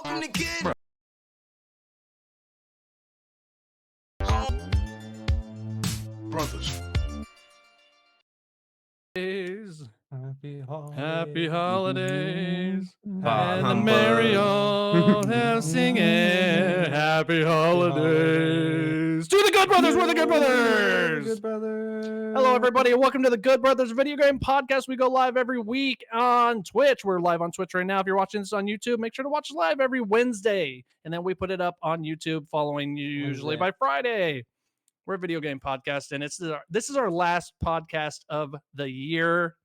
Welcome to Kid. Brothers. Happy holidays, Bah, and the humbug. merry all have singing. Happy holidays to the Good Brothers. We're the Good Brothers. Good brother. Hello, everybody, and welcome to the Good Brothers Video Game Podcast. We go live every week on Twitch. We're live on Twitch right now. If you're watching this on YouTube, make sure to watch live every Wednesday, and then we put it up on YouTube following usually by Friday. We're a video game podcast, and this is our last podcast of the year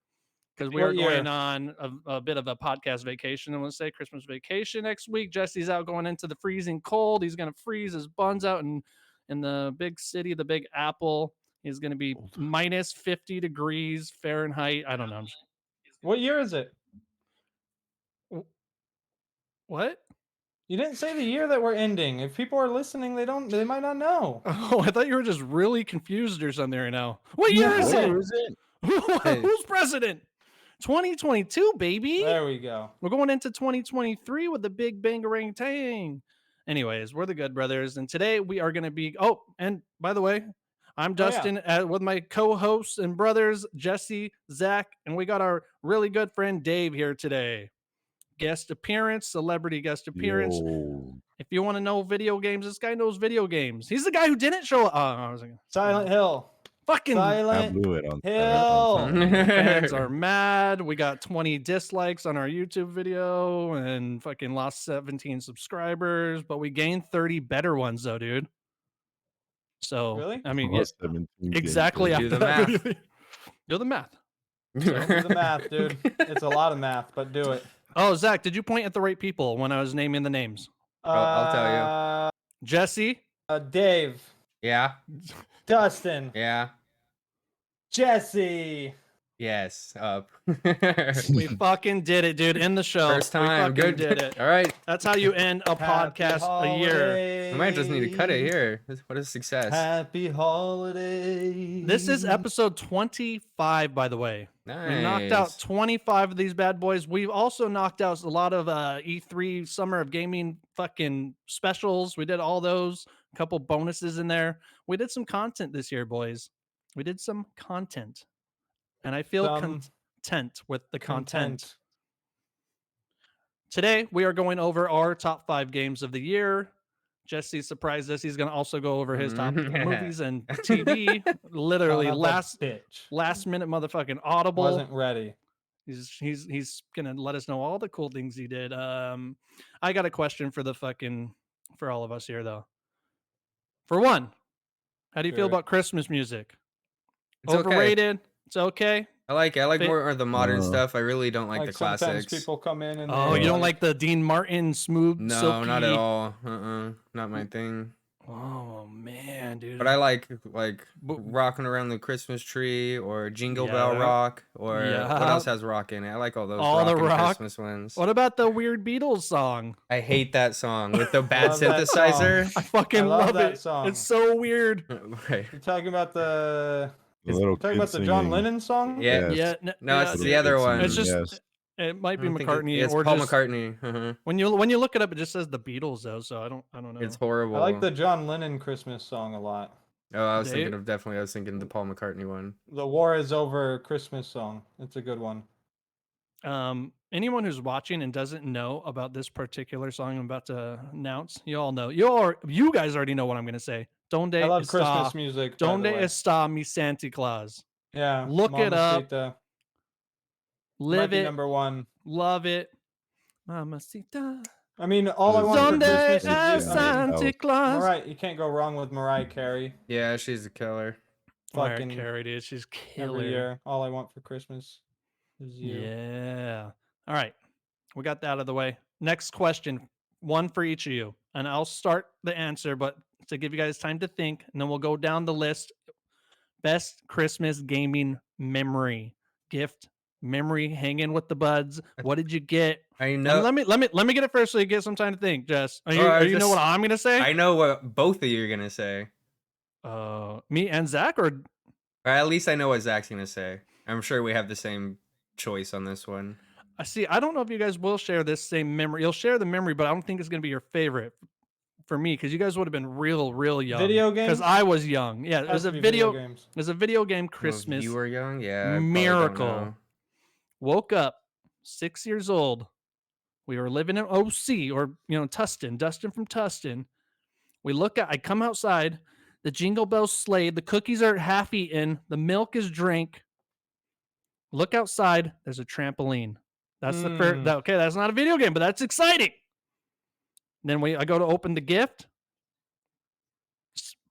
because we are going on a bit of a podcast vacation. I want to say Christmas vacation next week. Jesse's out going into the freezing cold. He's going to freeze his buns out in the big city, the Big Apple. He's going to be minus 50 degrees Fahrenheit. I don't know. What year is it? What? You didn't say the year that we're ending. If people are listening, they might not know. Oh, I thought you were just really confused or something right now. What year is it? Who's president? 2022, baby. There we go. We're going into 2023 with the big bangarang tang. Anyways, we're the Good Brothers, and today we are going to be. Oh, and by the way, I'm Dustin with my co-hosts and brothers Jesse, Zach, and we got our really good friend Dave here today. Guest appearance, celebrity guest appearance. Yo. If you want to know video games, this guy knows video games. He's the guy who didn't show up. I was like, Silent Hill. Fucking I Silent blew it on Hill. fans are mad. We got 20 dislikes on our YouTube video and fucking lost 17 subscribers, but we gained 30 better ones though, dude. So Really? I mean, Plus yes, 17 exactly. games. Do the after that math. video. Do the math. Do the math, dude. It's a lot of math, but do it. Oh, Zach, did you point at the right people when I was naming the names? I'll tell Jesse. Dave. Yeah. Dustin. Yeah. Jesse. Yes. Up. We fucking did it, dude. In the show. First time. We fucking Good. did it. All right. That's how you end a podcast a year. We might just need to cut it here. What a success. Happy holidays. This is episode 25, by the way. Nice. We knocked out 25 of these bad boys. We've also knocked out a lot of E3 Summer of Gaming fucking specials. We did all those. A couple bonuses in there. We did some content this year, boys. We did some content. And I feel content with the content. Today, we are going over our top 5 games of the year. Jesse surprised us. He's going to also go over his top movies and TV. Literally last minute motherfucking audible. Wasn't ready. He's going to let us know all the cool things he did. I got a question for all of us here though. For one, how do you feel about Christmas music? It's overrated. Okay. It's okay. I like more of the modern stuff. I really don't like the sometimes classics. People come in and you don't like the Dean Martin smooth? No, silky... not at all. Not my thing. Oh man, dude. But I like rocking around the Christmas tree or Jingle Bell Rock or what else has rock in it? I like all those Christmas ones. What about the weird Beatles song? I hate that song with the bad synthesizer. I fucking love that it. Song. It's so weird. Right. You're talking about the Singing. John Lennon song? Yeah. Yeah. No, it's the other one. It's just it might be McCartney it's or Paul just, McCartney. Uh-huh. When you look it up, it just says the Beatles though, so I don't know. It's horrible. I like the John Lennon Christmas song a lot. Oh, I was thinking the Paul McCartney one. The War Is Over Christmas song. It's a good one. Anyone who's watching and doesn't know about this particular song I'm about to announce, you all know. You guys already know what I'm gonna say. Donde I love está, Christmas music. Donde está mi Santa Claus? Yeah. Look it up. Live it. Number one. Love it. Mamacita. I mean, all I want for Christmas is Santa Claus. Mariah, you can't go wrong with Mariah Carey. Yeah, she's a killer. Mariah Carey, dude, she's killer. Every year, all I want for Christmas is you. Yeah. All right, we got that out of the way. Next question, one for each of you, and I'll start the answer, but to give you guys time to think, and then we'll go down the list. Best Christmas gaming memory, gift, memory, hanging with the buds. What did you get? I know. And let me get it first, so you get some time to think. Jess, you know what I'm gonna say? I know what both of you are gonna say. Me and Zach, or at least I know what Zach's gonna say. I'm sure we have the same choice on this one. I don't know if you guys will share this same memory. You'll share the memory, but I don't think it's gonna be your favorite for me because you guys would have been real young. Video Because games? I was young. Yeah, it was Has a to be video video. games. It was a video game Well, if you Christmas were young, yeah, I probably don't miracle. know. Woke up 6 years old. We were living in OC or Tustin, Dustin from Tustin. I come outside, the jingle bells slayed, the cookies are half eaten, the milk is drank. Look outside, there's a trampoline. That's the first. Okay, that's not a video game, but that's exciting. Then I go to open the gift.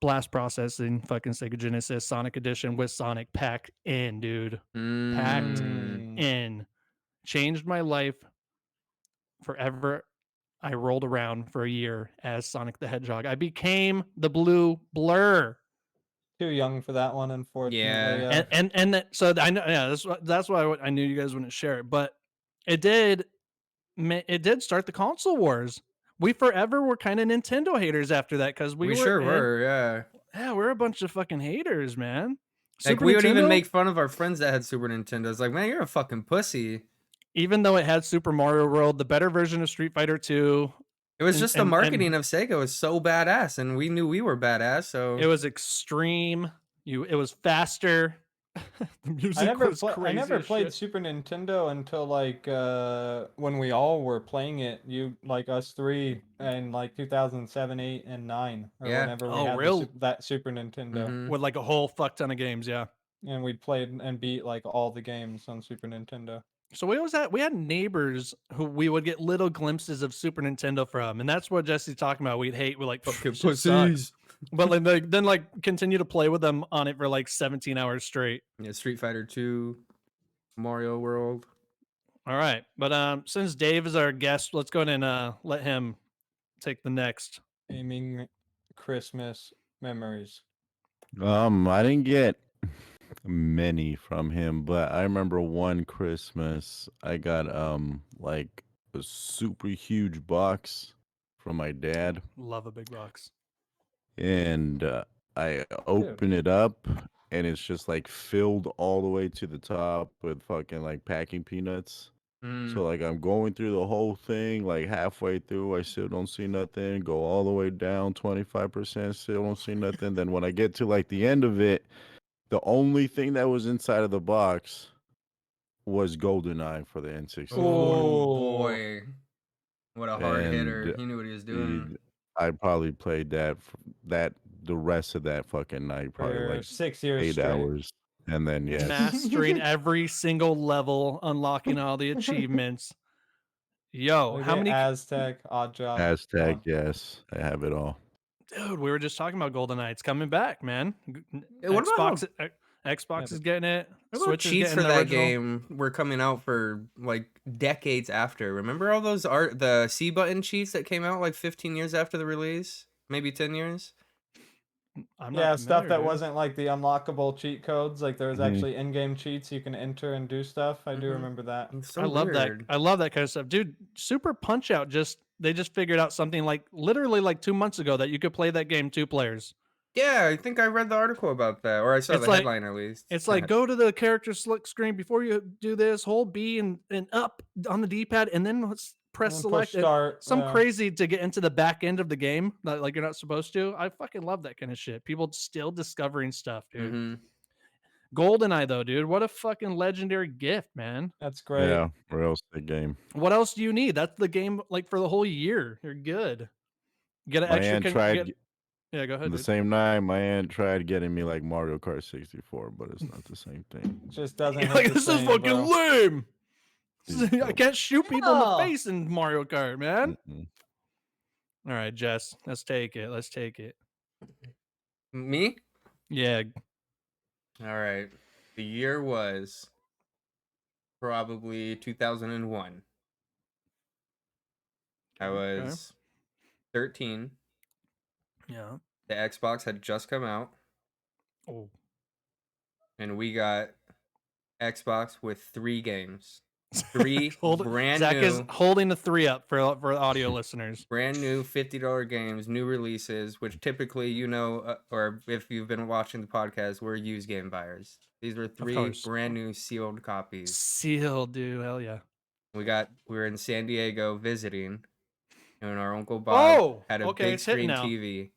Blast processing, fucking Sega Genesis, Sonic Edition with Sonic packed in, dude. Packed in. Changed my life forever. I rolled around for a year as Sonic the Hedgehog. I became the blue blur. Too young for that one, unfortunately. Yeah. So I know, yeah, that's why I knew you guys wouldn't share it, but it did start the console wars. We forever were kind of Nintendo haters after that because We sure were, yeah. Yeah, we're a bunch of fucking haters, man. Like, Super we would even Nintendo? make fun of our friends that had Super Nintendos. Like, man, you're a fucking pussy. Even though it had Super Mario World, the better version of Street Fighter 2. It was just the marketing of Sega was so badass, and we knew we were badass, so... It was extreme. It was faster. The music was crazy. I never as played shit. Super Nintendo until like when we all were playing it. You like us three in like 2007, 8, and 9, or Yeah. whenever we Oh, had real? that Super Nintendo, Mhm. With like a whole fuck ton of games, yeah. and we played and beat like all the games on Super Nintendo. So we had neighbors who we would get little glimpses of Super Nintendo from, and that's what Jesse's talking about. We'd hate, we're like, Fucking "Shit sucks." pussies. But then continue to play with them on it for like 17 hours straight. Yeah, Street Fighter 2, Mario World. All right, but since Dave is our guest, let's go ahead and let him take the next. Aiming Christmas memories. I didn't get many from him, but I remember one Christmas I got like a super huge box from my dad, Love a big box. and I open it up and it's just like filled all the way to the top with fucking like packing peanuts. So like I'm going through the whole thing, like halfway through, I still don't see nothing. Go all the way down 25%, still don't see nothing. Then when I get to like the end of it, the only thing that was inside of the box was GoldenEye for the N64. Oh, boy. What a hard hitter. And He knew what he was doing. I probably played that the rest of that fucking night, probably For like 6 years 8 straight. hours. And then yes, Mastering every single level, unlocking all the achievements. Yo, Look how at many? Aztec, Odd Job. Aztec, Oh. yes, I have it all. Dude, we were just talking about GoldenEye. It's coming back, man. Hey, what about Xbox is getting it. What about Switch is cheats getting for the that original. game were coming out for like decades after? Remember all those the C button cheats that came out like 15 years after the release? Maybe 10 years? I'm not Yeah, familiar, stuff that dude. wasn't like the unlockable cheat codes. Like there was actually in-game cheats you can enter and do stuff. I do remember that. It's so I love that. weird. I love that kind of stuff, dude. Super Punch Out they just figured out something like literally like 2 months ago that you could play that game 2 players. Yeah, I think I read the article about that, or I saw It's the like- headline at least. It's like go to the character select screen before you do this, hold B and up on the D-pad, and then let's press And select. push start. Some yeah. crazy to get into the back end of the game, like you're not supposed to. I fucking love that kind of shit. People still discovering stuff, dude. Mhm. GoldenEye though, dude, what a fucking legendary gift, man. That's great. Yeah, real sick game. What else do you need? That's the game like for the whole year. You're good. Get an My extra. aunt tried Yeah, go ahead. the Dude. same night. My aunt tried getting me like Mario Kart 64, but it's not the same thing. It just doesn't You're hit like the this is same, fucking bro. lame. It's I dope. can't shoot people in the Oh. face in Mario Kart, man. Mm-mm. All right, Jess, let's take it. Let's take it. Me? Yeah. All right. The year was probably 2001. I Okay. was 13. Yeah. The Xbox had just come out, Oh. and we got Xbox with 3 games. 3 brand Zach new. is holding the 3 up for audio listeners. Brand new $50 games, new releases, which typically, or if you've been watching the podcast, we're used game buyers. These were 3 course. brand new sealed copies. Sealed, dude. Hell yeah. We were in San Diego visiting, and our Uncle Bob had a big screen TV.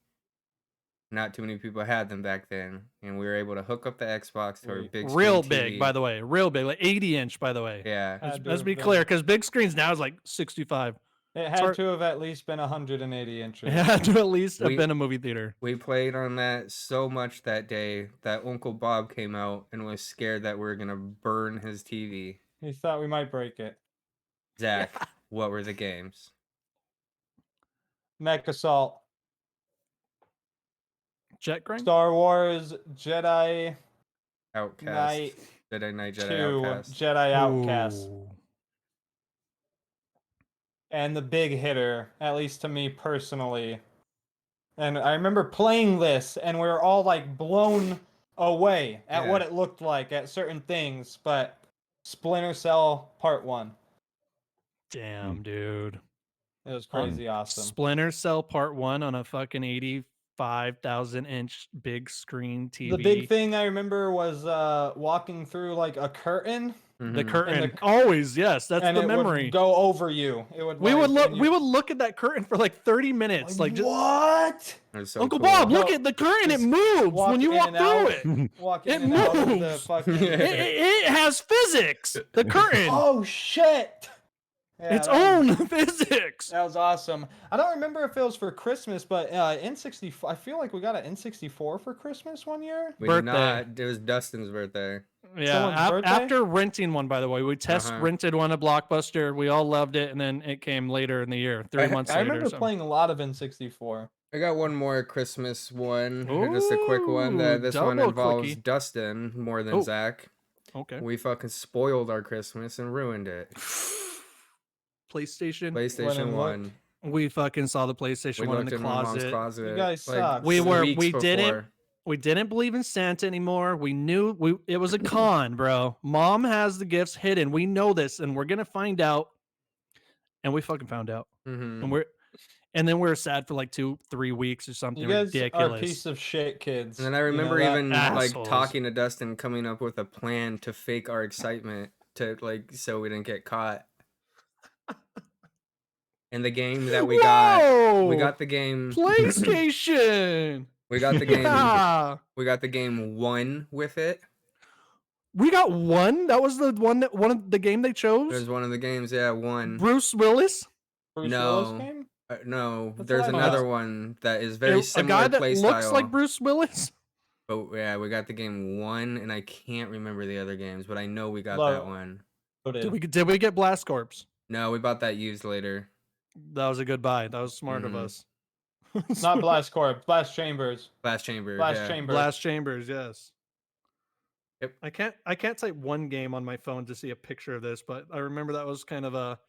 Not too many people had them back then, and we were able to hook up the Xbox to our big screen real TV. big, by the way, real big, like 80-inch, by the way. Yeah, let's be clear, because big screens now is like 65. It had to have at least been 180 inches. It had to at least have been a movie theater. We played on that so much that day that Uncle Bob came out and was scared that we were gonna burn his TV. He thought we might break it. Zach, what were the games? Mech Assault. Jet Grind? Star Wars Jedi Outcast. Jedi Knight, Jedi Outcast. Jedi Outcast. Ooh. And the big hitter, at least to me personally. And I remember playing this, and we were all like blown away at what it looked like at certain things. But Splinter Cell Part 1. Damn, dude. It was crazy awesome. Splinter Cell Part 1 on a fucking 85,000-inch big screen TV. The big thing I remember was walking through like a curtain. The curtain, always, yes, that's the memory. Would go over you. It would. We would look at that curtain for like 30 minutes, like just, what? So Uncle cool. Bob, look at the curtain. It moves when you walk through it. It moves. The fucking... it has physics. The curtain. Oh shit! Yeah, its own physics. That was awesome. I don't remember if it was for Christmas, but N64. I feel like we got an N64 for Christmas one year. We did not. It was Dustin's birthday. Yeah, after renting one, by the way, we rented one at Blockbuster. We all loved it, and then it came later in the year, 3 months later. I remember playing a lot of N64. I got one more Christmas one, just a quick one. This one involves Dustin more than Zach. Okay. We fucking spoiled our Christmas and ruined it. PlayStation 1. We fucking saw the PlayStation 1 in the closet. You guys suck. We didn't believe in Santa anymore. We knew it was a con, bro. Mom has the gifts hidden. We know this, and we're gonna find out. And we fucking found out. And then we were sad for like 2-3 weeks or something. You guys ridiculous. are piece of shit kids. And then I remember assholes. like talking to Dustin, coming up with a plan to fake our excitement so we didn't get caught. And the game that we got the game PlayStation. We got the game. We got the game 1 with it. We got 1. That was the one of the game they chose. There's one of the games, 1. Bruce Willis. Willis game? No. There's another one that is very similar. A guy that looks like Bruce Willis. But yeah, we got the game 1, and I can't remember the other games, but I know we got that one. Did we get Blast Corps? No, we bought that used later. That was a good buy. That was smart of us. Not Blast Corps, Blast Chambers. Blast Chambers. Blast Chambers, yes. Yep. I can't type one game on my phone to see a picture of this, but I remember that was kind of a.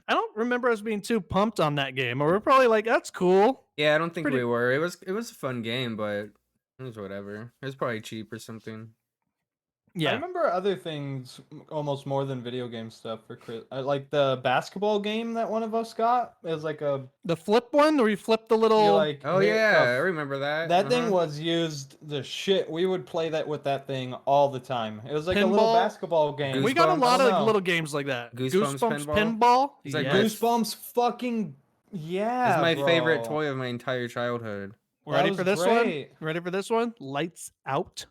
I don't remember us being too pumped on that game. Or we're probably like, that's cool. Yeah, I don't think we were. It was a fun game, but it was whatever. It was probably cheap or something. Yeah. I remember other things almost more than video game stuff for Chris. Like the basketball game that one of us got. It was like the flip one where you flip the little. I remember that. That thing was used the shit. We would play that with that thing all the time. It was like a little basketball game. We got a lot of little games like that. Goosebumps pinball. It's like Goosebumps fucking It's my favorite toy of my entire childhood. Ready for this one? Ready for this one? Lights Out.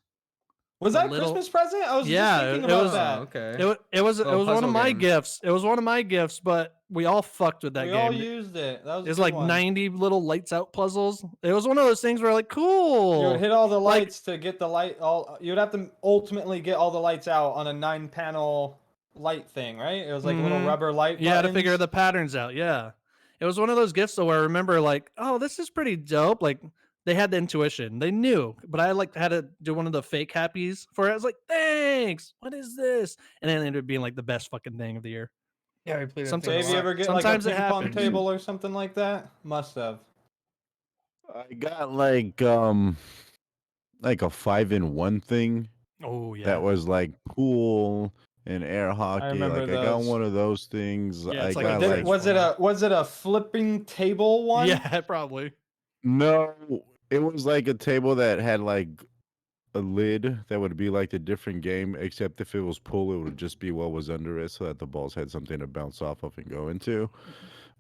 Was that a Christmas present? I was just thinking about that. Okay. It was one of my gifts. It was one of my gifts, but we all fucked with that game. We all used it. That was. It was like 90 little lights out puzzles. It was one of those things where like, cool. You would hit all the lights to get the light. You'd have to ultimately get all the lights out on a 9-panel light thing, right? It was like little rubber light. You had to figure the patterns out. Yeah. It was one of those gifts though where I remember like, oh, this is pretty dope. Like. They had the intuition. They knew, but I had to do one of the fake happies for it. I was like, thanks. What is this? And then it ended up being like the best fucking thing of the year. Yeah, we played. Did you ever get like a ping pong table or something like that? Must have. I got like a 5-in-1 thing. Oh yeah. That was like pool and air hockey. I got one of those things. Yeah, was it a flipping table one? Yeah, probably. No, it was like a table that had like a lid that would be like the different game, except if it was pull, it would just be what was under it, so that the balls had something to bounce off of and go into.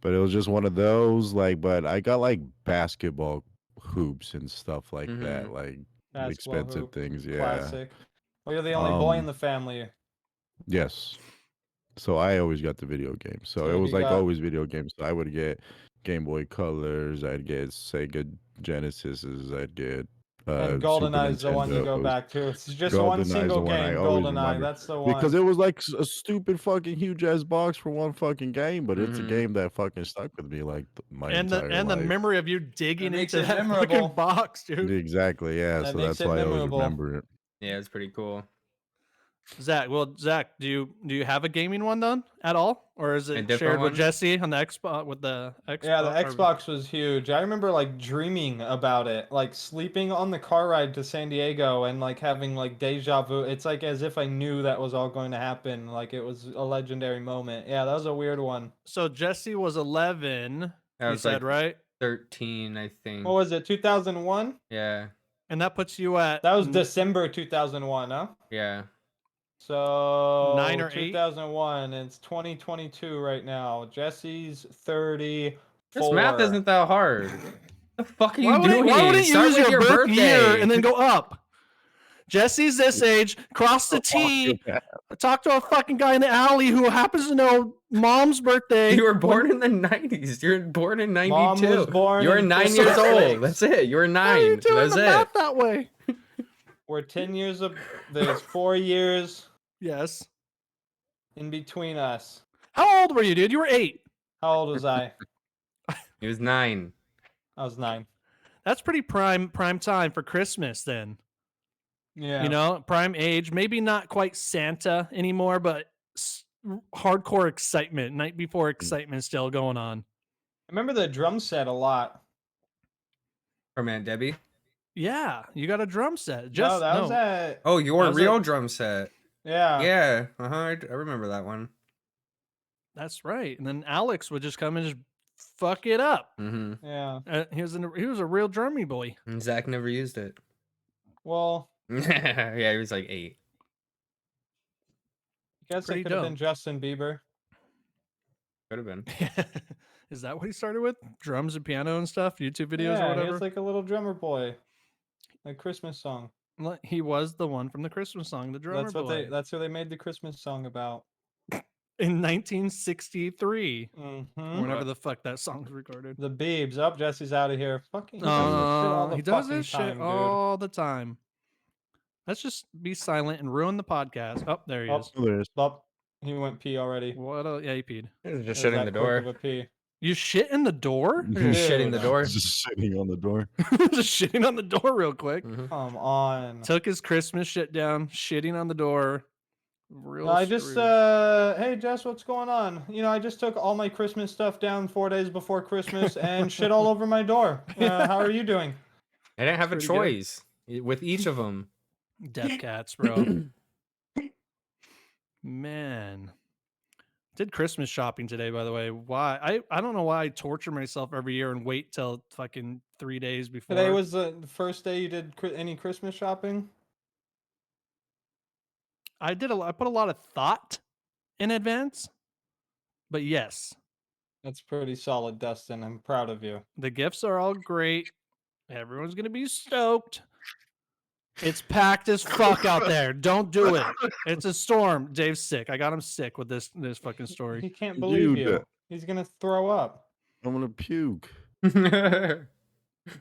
But it was just one of those, like. But I got like basketball hoops and stuff like that, like Basketball expensive hoop, things. Yeah. classic. Well, you're the only boy in the family. Yes. So I always got the video games. So it So was he like got always video games. So I would get Game Boy Colors. I'd get Sega Genesises. I'd get and Super GoldenEye is the one you go Nintendos. back to. It's just one GoldenEye's single the one I game. always GoldenEye, remember that's the because one. it was like a stupid fucking huge ass box for one fucking game, but it's a Mhm. game that fucking stuck with me like my And entire life. the memory of you digging makes into it that memorable. fucking box, dude. Exactly, yeah. That So makes that's it why I always memorable. remember it. Yeah, it's pretty cool. Zach, do you have a gaming one done at all, or is it different shared with one? Jesse on the Xbox with the Xbox? Yeah, the Xbox was huge. I remember like dreaming about it, like sleeping on the car ride to San Diego and like having like deja vu. It's like as if I knew that was all going to happen. Like it was a legendary moment. Yeah, that was a weird one. So Jesse was 11. That You was said like right, 13, I think. What was it? 2001? Yeah, and that puts you at That was December 2001, huh? yeah. So 9 or 8? 2001. It's 2022 right now. Jesse's 34. This math isn't that hard. What the fuck are you Why doing? wouldn't you Start use with your your birth year birthday. and then go up? Jesse's this age. Cross the T. Talk to a fucking guy in the alley who happens to know mom's birthday. You were born in the 90s. You're born in 92. Mom was born you were in 9 years 56. old. That's it. You were 9. How are you doing That's the it. math that way? We're 10 years of. There's 4 years Yes. in between us. How old were you, dude? You were 8. How old was I? He was 9. I was 9. That's pretty prime time for Christmas then. Yeah. You know, prime age. Maybe not quite Santa anymore, but hardcore excitement. Night before excitement still going on. I remember the drum set a lot. From Aunt Debbie. Yeah, you got a drum set. No, that was at. Oh, your That was real at- drum set. Yeah. Yeah. I remember that one. That's right. And then Alex would just come and just fuck it up. Mm-hmm. Yeah. He was a real drummy boy. And Zach never used it. Well, Yeah, he was like 8. I guess Pretty it could have dope. been Justin Bieber. Could have been. Is that what he started with? Drums and piano and stuff? YouTube videos Yeah, or he whatever? was like a little drummer boy. A Christmas song. He was the one from the Christmas song, the drummer boy. That's who they made the Christmas song about. In 1963. Mm-hmm. Whenever the fuck that song's recorded. The Biebs. Up, Jesse's out of here. Fucking. He does this shit all the He does fucking this shit time, dude. all the time. Let's just be silent and ruin the podcast. Oh, there he is. There is. Up. He went pee already. What? Yeah, he peed. He was just It was shutting that the quick door. of a pee. You shit in the door? He was shitting the door. Just sitting on the door. Just shitting on the door real quick. Mhm. Come on. Took his Christmas shit down, shitting on the door. Real I just, screwed. hey Jess, what's going on? You know, I just took all my Christmas stuff down 4 days before Christmas and shit all over my door. How are you doing? I didn't have a Pretty good. choice with each of them. Death cats, bro. Man. Did Christmas shopping today, by the way. Why? I don't know why I torture myself every year and wait till fucking 3 days before. Today was the first day you did any Christmas shopping? I put a lot of thought in advance. But yes, That's pretty solid, Dustin. I'm proud of you. the gifts are all great. Everyone's gonna be stoked. It's packed as fuck out there. Don't do it. It's a storm. Dave's sick. I got him sick with this fucking He story. can't believe Dude. you. He's gonna throw up. I'm gonna puke.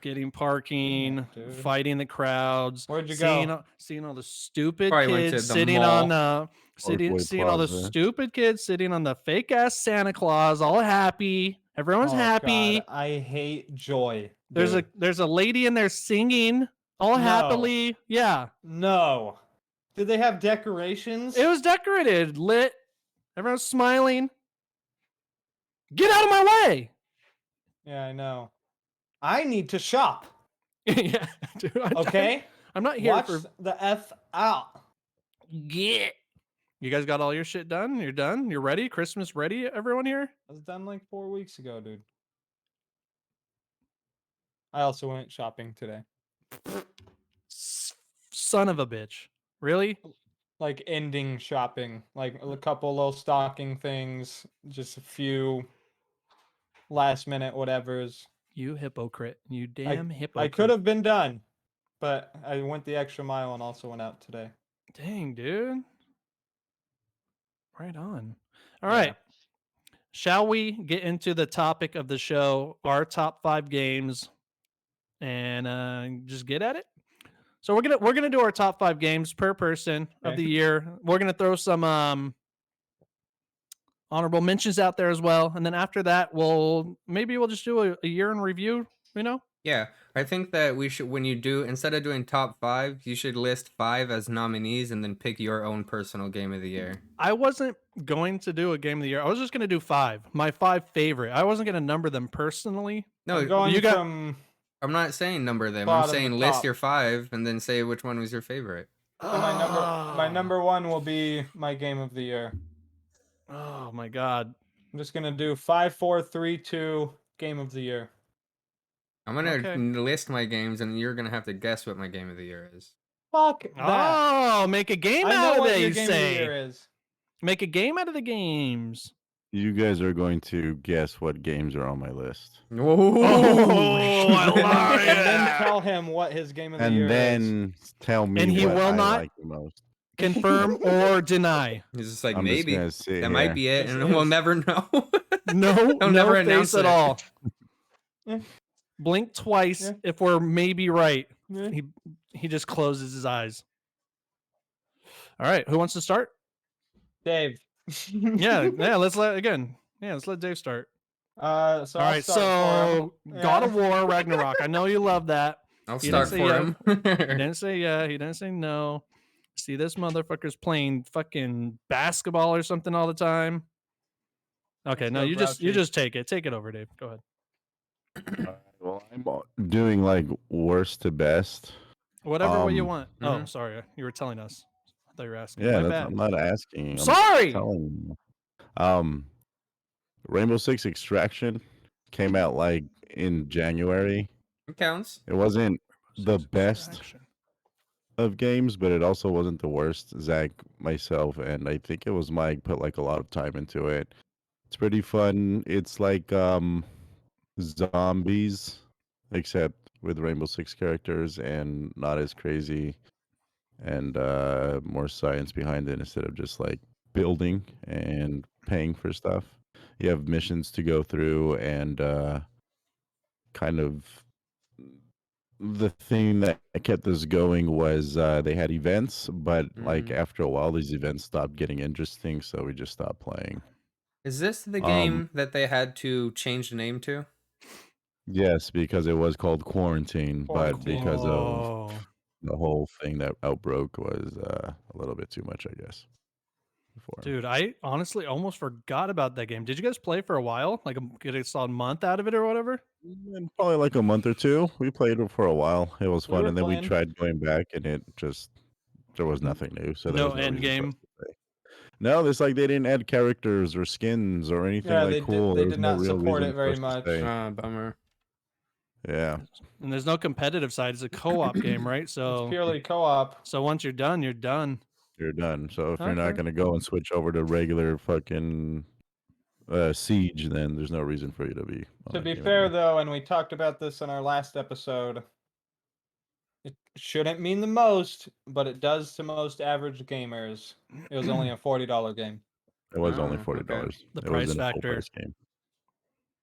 Getting parking, dude. fighting the crowds. Where'd you seeing go? Seeing all the stupid Probably went to kids the sitting mall. on the Parkway seeing all the Plaza. stupid kids sitting on the fake ass Santa Claus, all happy. Everyone's Oh, happy. God, I hate joy. There's dude. there's a lady in there singing all No. happily. Yeah. No. Did they have decorations? It was decorated, lit. Everyone's smiling. Get out of my way. Yeah, I know. I need to shop. Yeah, dude, Okay? I'm not here Watch for the F out. get. You guys got all your shit done? You're done? You're ready? Christmas ready, everyone here? I was done like 4 weeks ago, dude. I also went shopping today. son of a bitch. Really? Like ending shopping, like a couple little stocking things, just a few last minute whatevers. You hypocrite. You damn hypocrite. I could have been done, but I went the extra mile and also went out today. Dang, dude. Right on. All right. Shall we get into the topic of the show, our top 5 games, and just get at it? So we're gonna do our top 5 games per person of the year. We're gonna throw some honorable mentions out there as well, and then after that, we'll just do a year in review. Yeah, I think that we should, when you do, instead of doing top 5, you should list 5 as nominees and then pick your own personal game of the year. I wasn't going to do a game of the year. I was just going to do 5. My 5 favorite. I wasn't going to number them personally. No, I'm not saying number them. I'm saying list your 5 and then say which one was your favorite. So my number 1 will be my game of the year. Oh my god. I'm just going to do 5, 4, 3, 2 game of the year. I'm gonna list my games, and you're gonna have to guess what my game of the year is. Fuck that! Oh, make a game out of it. You say. Game of the year is. Make a game out of the games. You guys are going to guess what games are on my list. Oh, I love it. And then tell him what his game of the year is. And then tell me and he what will I not like the most. Confirm or deny. He's just like, I'm maybe just that might be it, and we'll never know. No, He'll no never face announce at it. all. Blink twice if we're maybe right. He just closes his eyes. All right, who wants to start? Dave. yeah, let's let Dave start. All right, so God of War Ragnarok. I know you love that. I'll start for him. He didn't say yeah, he didn't say no. See, this motherfucker's playing fucking basketball or something all the time. Okay, no, you just take it. Take it over, Dave. Go ahead. Well, I'm doing like worst to best. Whatever way you want. Oh, sorry. You were telling us. I thought you were asking. Yeah, bad. I'm not asking. I'm sorry. Telling you. Rainbow Six Extraction came out like in January. It counts. It wasn't the best of games, but it also wasn't the worst. Zach, myself, and I think it was Mike put like a lot of time into it. It's pretty fun. It's like zombies, except with Rainbow Six characters and not as crazy, and more science behind it instead of just like building and paying for stuff. You have missions to go through, and kind of the thing that kept us going was they had events, but like after a while, these events stopped getting interesting, so we just stopped playing. Is this the game that they had to change the name to? Yes, because it was called Quarantine, but because of the whole thing that outbroke was a little bit too much, I guess. Dude, I honestly almost forgot about that game. Did you guys play for a while? Like get a solid month out of it or whatever? Probably like a month or two. We played it for a while. It was fun, and then we tried going back, and there was nothing new. So there was no end game. No, it's like they didn't add characters or skins or anything cool. They did not support it very much. Bummer. Yeah. And there's no competitive side. It's a co-op game, right? So it's purely co-op. So once you're done, you're done. You're done. So if you're not going to go and switch over to regular fucking Siege, then there's no reason for you to be. To be fair, though, and we talked about this in our last episode, it shouldn't mean the most, but it does to most average gamers. It was only a $40 game. It was only $40. Okay. The price factor. Game.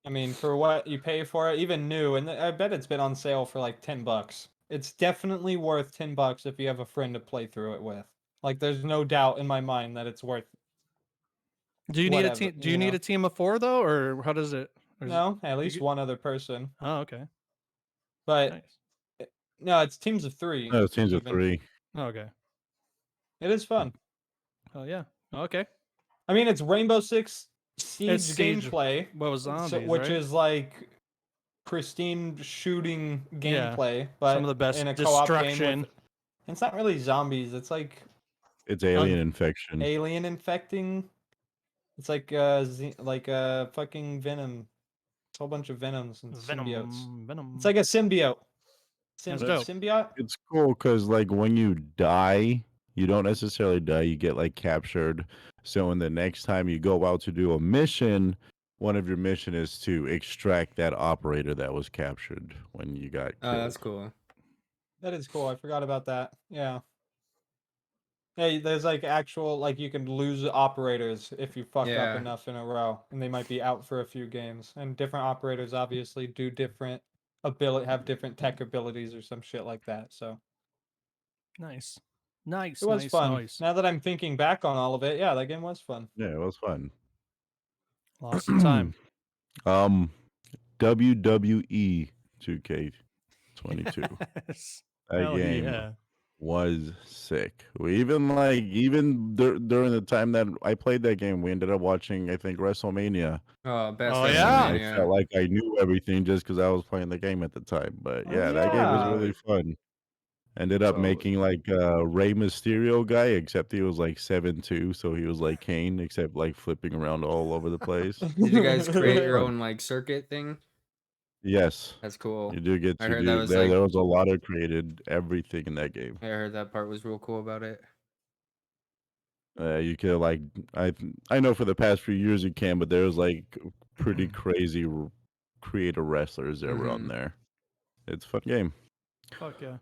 I mean, for what you pay for it, even new, and I bet it's been on sale for like $10. It's definitely worth $10 if you have a friend to play through it with. Like, there's no doubt in my mind that it's worth. Do you need a team? Do you need a team of 4 though, or how does it? No, at least one other person. Oh, okay. But no, it's teams of 3. No, it's teams of 3. Oh, okay. It is fun. Oh yeah. Okay. I mean, it's Rainbow Six Siege gameplay. What was zombies, which is like pristine shooting gameplay, but some of the best in a co-op destruction. game. It's not really zombies. It's like it's alien infection. Alien infecting. It's like fucking venom. It's a whole bunch of venoms and symbiotes. Venom. It's like a symbiote. That's dope. Symbiote. It's cool because like when you die, you don't necessarily die. You get like captured. So in the next time you go out to do a mission, one of your mission is to extract that operator that was captured when you got killed. Oh, that's cool. That is cool. I forgot about that. Yeah. Yeah, there's like actual like you can lose operators if you fuck up enough in a row, and they might be out for a few games. And different operators obviously do different have different tech abilities or some shit like that. So nice, it was fun. Now that I'm thinking back on all of it, yeah, that game was fun. Yeah, it was fun. Lost some time. WWE 2K22. Yes. That game was sick. We even during the time that I played that game, we ended up watching, I think, WrestleMania. Oh, best Oh, WrestleMania. yeah. I felt like I knew everything just because I was playing the game at the time. But yeah, that game was really fun. Ended up making like a Rey Mysterio guy, except he was like 7'2", so he was like Kane, except like flipping around all over the place. Did you guys create your own like circuit thing? Yes. That's cool. You do get I to heard that do was there. like There was a lot of created everything in that game. I heard that part was real cool about it. You could like I know for the past few years you can, but there was like pretty crazy creative wrestlers that were on there. It's a fun game. Fuck yeah.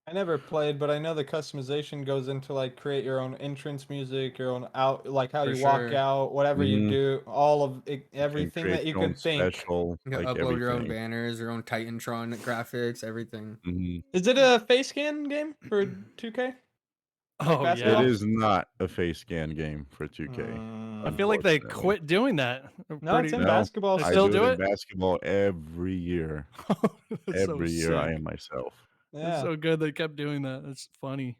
I never played, but I know the customization goes into like create your own entrance music, your own out, like how you walk out, whatever you do, all of it, everything that you could think. Special, You can like upload your own everything. banners, your own Titantron graphics, everything. Is it a face scan game for 2K? Oh Like yeah. It is not a face scan game for 2K. I feel like they quit doing that. No, it's in basketball. They I still do do it it in basketball every year. Every year I am myself. Yeah. It's so good they kept doing that. It's funny.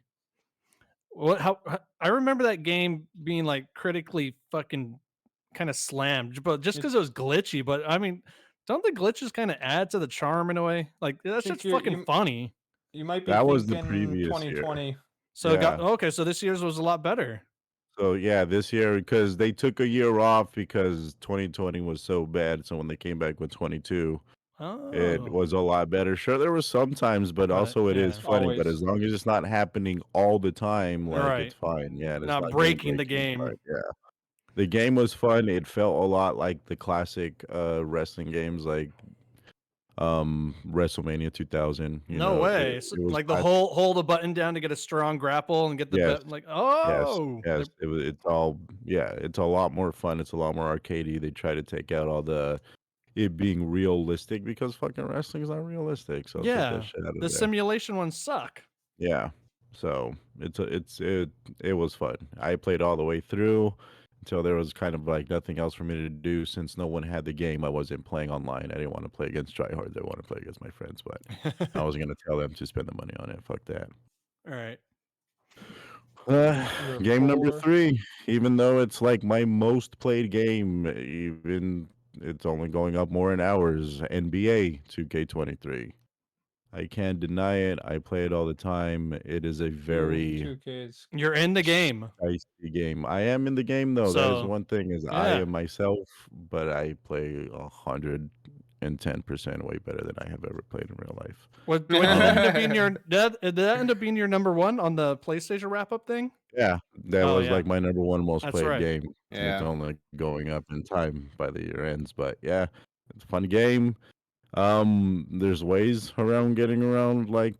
How I remember that game being like critically fucking kind of slammed, but just because it was glitchy. But I mean, don't the glitches kind of add to the charm in a way? Like that's just fucking funny. You might be that thinking was the previous 2020. Year. So it got okay. So this year's was a lot better. So yeah, this year because they took a year off because 2020 was so bad. So when they came back with 22, it was a lot better. Sure, there were some times, but also it is funny. Always. But as long as it's not happening all the time, like it's fine. Yeah, it's not breaking the game. Yeah, the game was fun. It felt a lot like the classic wrestling games, like WrestleMania 2000. No way. It was like the whole hold a button down to get a strong grapple and get the bet. Like yes. It's all it's a lot more fun. It's a lot more arcadey. They try to take out all it being realistic because fucking wrestling is not realistic. So take that shit out of the simulation ones suck. Yeah. So it was fun. I played all the way through until there was kind of like nothing else for me to do since no one had the game. I wasn't playing online. I didn't want to play against tryhards. I want to play against my friends, but I wasn't going to tell them to spend the money on it. Fuck that. All right. Game number 3, even though it's like my most played game, even it's only going up more in hours. NBA 2K23. I can't deny it. I play it all the time. It is a very You're in the game. Icy game. I am in the game though. That is one thing. Is I am myself, but I play 110% way better than I have ever played in real life. What did that end up being your did that end up being your number 1 on the PlayStation wrap up thing? Yeah, that was like my number 1 most played game. Yeah. It's only going up in time by the year ends, but yeah, it's a fun game. There's ways around getting around like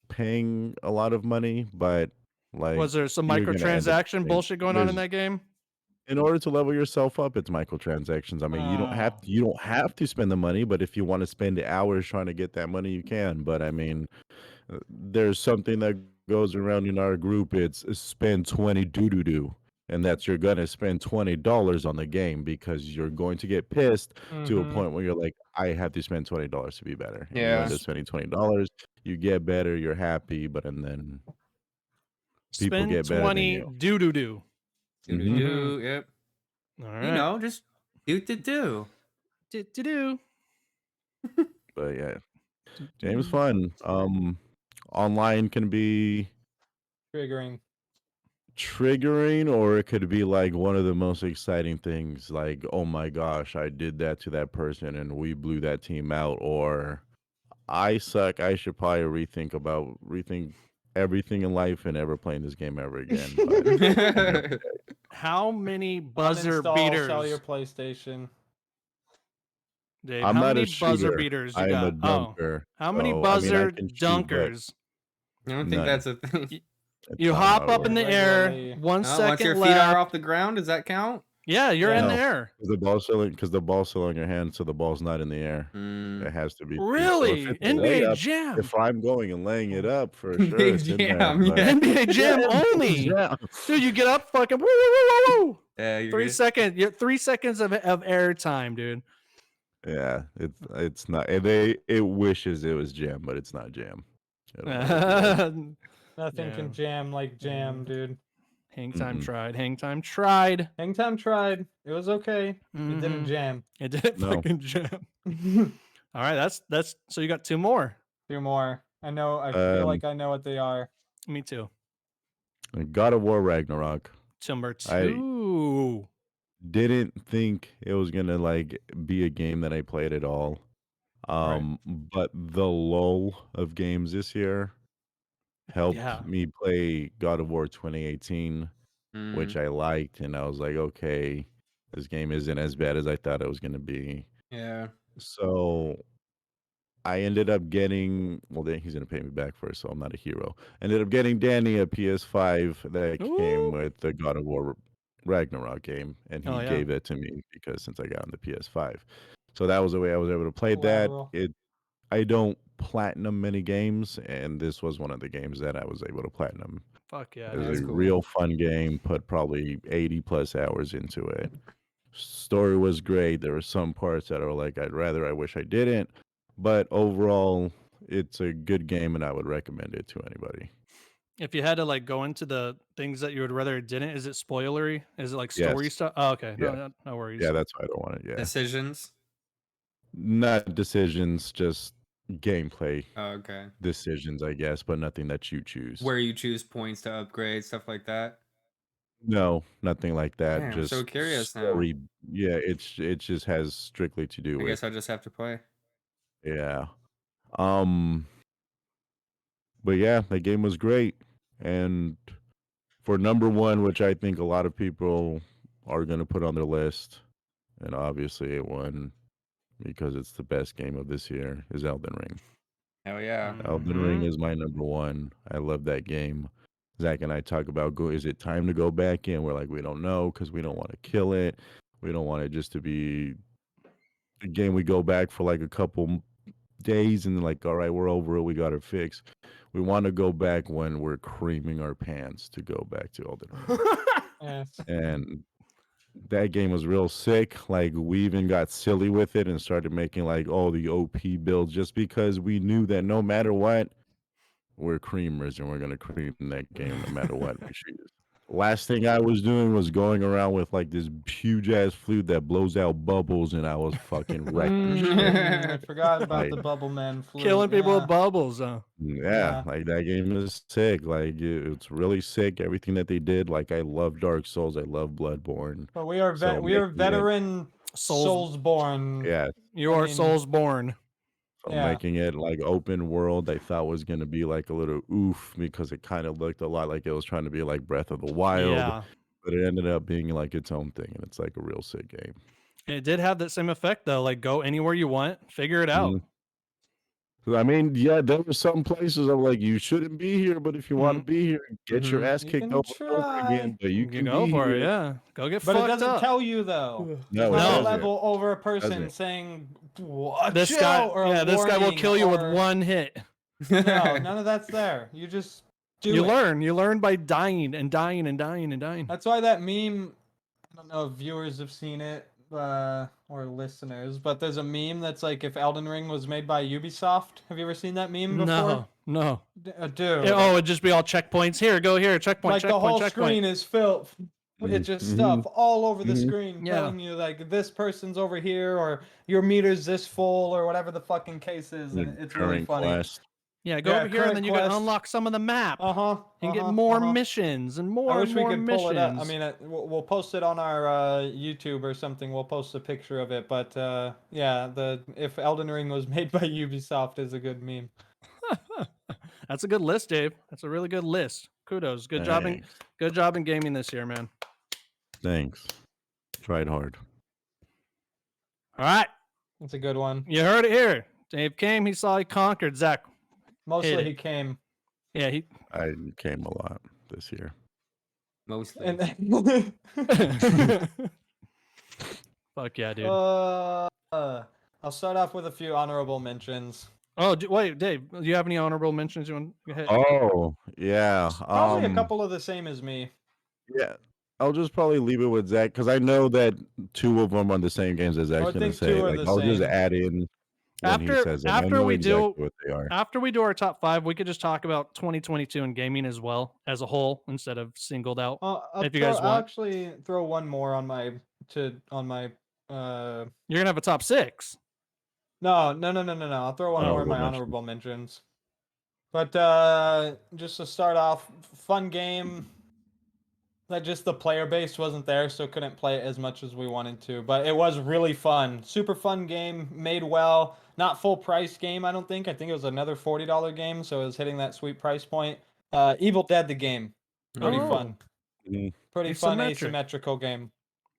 paying a lot of money, but like was there some microtransaction bullshit going on in that game? In order to level yourself up, it's microtransactions. I mean, you don't have to spend the money, but if you want to spend hours trying to get that money, you can. But I mean, there's something that goes around in our group. It's spend 20 doo-doo-doo. And that's you're gonna spend $20 on the game because you're going to get pissed to a point where you're like, I have to spend $20 to be better. And you end up spending $20, you get better, you're happy, but and then people get better than you. Doo-doo-doo. Do, yep. All right. You know, just do. Do. But yeah, game's fun. Online can be triggering, or it could be like one of the most exciting things. Like, oh my gosh, I did that to that person, and we blew that team out, or I suck. I should probably rethink everything in life and never playing this game ever again. But how many buzzer Uninstall, sell your beaters? PlayStation. Dave, I'm how not many a buzzer shooter. beaters you I am a got? Oh, dunker. how many So I mean, I buzzer can shoot, but dunkers? I don't think none. that's a thing. That's You not how hop it up in works. the air, Regularly. 1 Once second your feet are left. off the ground, does that count? Yeah, you're in No, the air. because the ball's still in your hand, so the ball's not in the air. It has to be 2. So Really? if it's a NBA layup, Jam. if I'm going and laying it up, for sure Big it's in there. Jam, But yeah. NBA Jam NBA only. Jam. Dude, you get up, fucking woo, woo, woo, woo, woo. Yeah, you're 3 good. seconds. Yeah, 3 seconds of air time, dude. Yeah, it's not. It wishes it was jam, but it's not jam. It'll Nothing can jam like jam, dude. Hang time tried. Hang time tried. Hang time tried. It was okay. It didn't jam. It didn't No. fucking jam. All right, that's so you got 2 more. 2 more. I know. I feel like I know what they are. Me too. God of War Ragnarok. Number I 2. didn't think it was gonna like be a game that I played at all. But the lull of games this year helped me play God of War 2018, which I liked, and I was like, okay, this game isn't as bad as I thought it was gonna be. Yeah. So I ended up getting, well, then he's gonna pay me back first, so I'm not a hero. Ended up getting Danny a PS5 that came with the God of War Ragnarok game, and he gave it to me because since I got on the PS5, so that was the way I was able to play that. I don't platinum many games, and this was one of the games that I was able to platinum. Fuck yeah, It was a cool. real fun game. Put probably 80 plus hours into it. Story was great. There were some parts that are like I wish I didn't, but overall, it's a good game, and I would recommend it to anybody. If you had to like go into the things that you would rather it didn't, is it spoilery? Is it like story Yes. stuff? Oh, okay. Yeah. No worries. Yeah, that's why I don't want it. Yeah. Decisions. Not decisions, just gameplay Oh, okay. decisions, I guess, but nothing that you choose. Where you choose points to upgrade, stuff like that. No, nothing like that. Damn, I'm just so curious now. story. Yeah, it just has strictly to do I with. guess I'll just have to play. Yeah. But yeah, the game was great, and for number 1, which I think a lot of people are gonna put on their list, and obviously it won because it's the best game of this year, is Elden Ring. Hell yeah. Elden Ring is my number 1. I love that game. Zach and I talk about is it time to go back in? We're like, we don't know because we don't want to kill it. We don't want it just to be a game we go back for like a couple days and then like, all right, we're over it. We got it fixed. We want to go back when we're creaming our pants to go back to Elden Ring. Yes. And that game was real sick. Like we even got silly with it and started making like all the OP builds just because we knew that no matter what, we're creamers and we're gonna cream that game no matter what we choose. Last thing I was doing was going around with like this huge ass flute that blows out bubbles, and I was fucking wrecking shit. I forgot about the Bubble Man flute. Killing people with bubbles, huh? Yeah, like that game is sick. Like it's really sick. Everything that they did. Like I love Dark Souls. I love Bloodborne. But we are veteran Soulsborne. Yeah, you are Soulsborne. So making it like open world, I thought was gonna be like a little oof because it kind of looked a lot like it was trying to be like Breath of the Wild, but it ended up being like its own thing, and it's like a real sick game. It did have that same effect though. Like go anywhere you want, figure it out. I mean, yeah, there were some places I'm like, you shouldn't be here, but if you want to be here, get your ass kicked over again. But you can go be for here. it, yeah. Go get but fucked it doesn't up. tell you though. No, There's no level over a person saying this guy, this guy will kill you with one hit. No, none of that's there. You just do it. You learn by dying and dying and dying and dying. That's why that meme, I don't know if viewers have seen it or listeners, but there's a meme that's like if Elden Ring was made by Ubisoft. Have you ever seen that meme before? No. Dude. It'd just be all checkpoints. Here, go here, checkpoint, like checkpoint, the whole checkpoint. screen is filled. It's just stuff all over the screen telling you like this person's over here or your meter's this full or whatever the fucking case is. And it's really funny. Yeah, go over here and then you can unlock some of the map. And get more missions and more. I wish we could missions. pull it up. I mean, we'll post it on our YouTube or something. We'll post a picture of it. But yeah, if Elden Ring was made by Ubisoft is a good meme. That's a good list, Dave. That's a really good list. Kudos. Good job in gaming this year, man. Thanks. Tried hard. All right. That's a good one. You heard it here. Dave came. He saw. He conquered. Zach. Mostly he came. Yeah, I came a lot this year. Mostly. Fuck yeah, dude. I'll start off with a few honorable mentions. Oh, wait, Dave, do you have any honorable mentions you want to hit? Oh, yeah. Probably a couple of the same as me. Yeah. I'll just probably leave it with Zach because I know that 2 of them are the same games as Zach's going to say. I'll just add in when he says them. After we do what they are. After we do our top 5, we could just talk about 2022 in gaming as well as a whole instead of singled out. If you guys want, I'll actually throw one more on my. You're gonna have a top 6. No. I'll throw one more in my honorable mentions. But just to start off, fun game. That just the player base wasn't there, so couldn't play it as much as we wanted to. But it was really fun. Super fun game, made well. Not full price game, I don't think. I think it was another $40 game, so it was hitting that sweet price point. Evil Dead, the game. Pretty fun. Pretty fun asymmetrical game.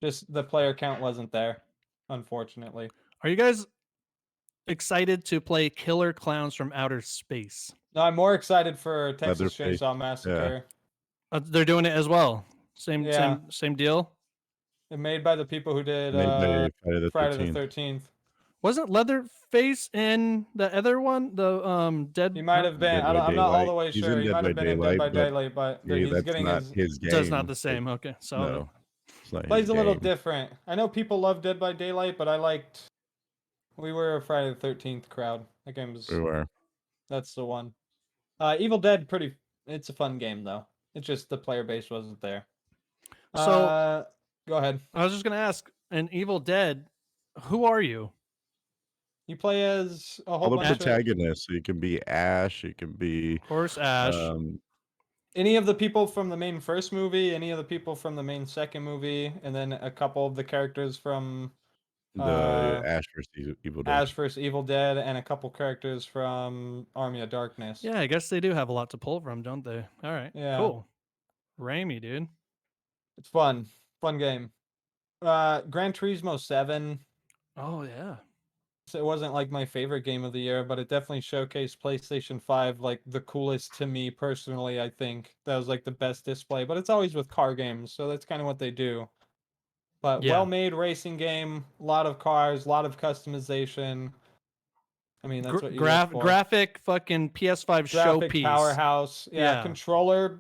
Just the player count wasn't there, unfortunately. Are you guys excited to play Killer Clowns from Outer Space? No, I'm more excited for Texas Chainsaw Massacre. Yeah. They're doing it as well. Same deal. It made by the people who did Friday the 13th. Wasn't Leatherface in the other one? The Dead. He might have been. I'm not all the way sure. He might have been in Dead by Daylight, but he's getting his game. That's not the same. Okay, so no, plays a little different. I know people love Dead by Daylight, but we were a Friday the 13th crowd. That game was. We were. That's the one. Evil Dead, it's a fun game though. It's just the player base wasn't there. So go ahead. I was just gonna ask, in Evil Dead, who are you? You play as a whole bunch of protagonists. So you can be Ash. You can be Horse Ash. Any of the people from the main first movie, any of the people from the main second movie, and then a couple of the characters from the Ash vs. Evil Dead. Ash vs. Evil Dead, and a couple characters from Army of Darkness. Yeah, I guess they do have a lot to pull from, don't they? All right. Yeah. Cool. Raimi, dude. It's fun. Fun game. Gran Turismo 7. Oh, yeah. So it wasn't like my favorite game of the year, but it definitely showcased PlayStation 5 like the coolest to me personally, I think. That was like the best display, but it's always with car games, so that's kind of what they do. But well-made racing game, a lot of cars, a lot of customization. I mean, that's what you graphic fucking PS5 showpiece. Powerhouse. Yeah, controller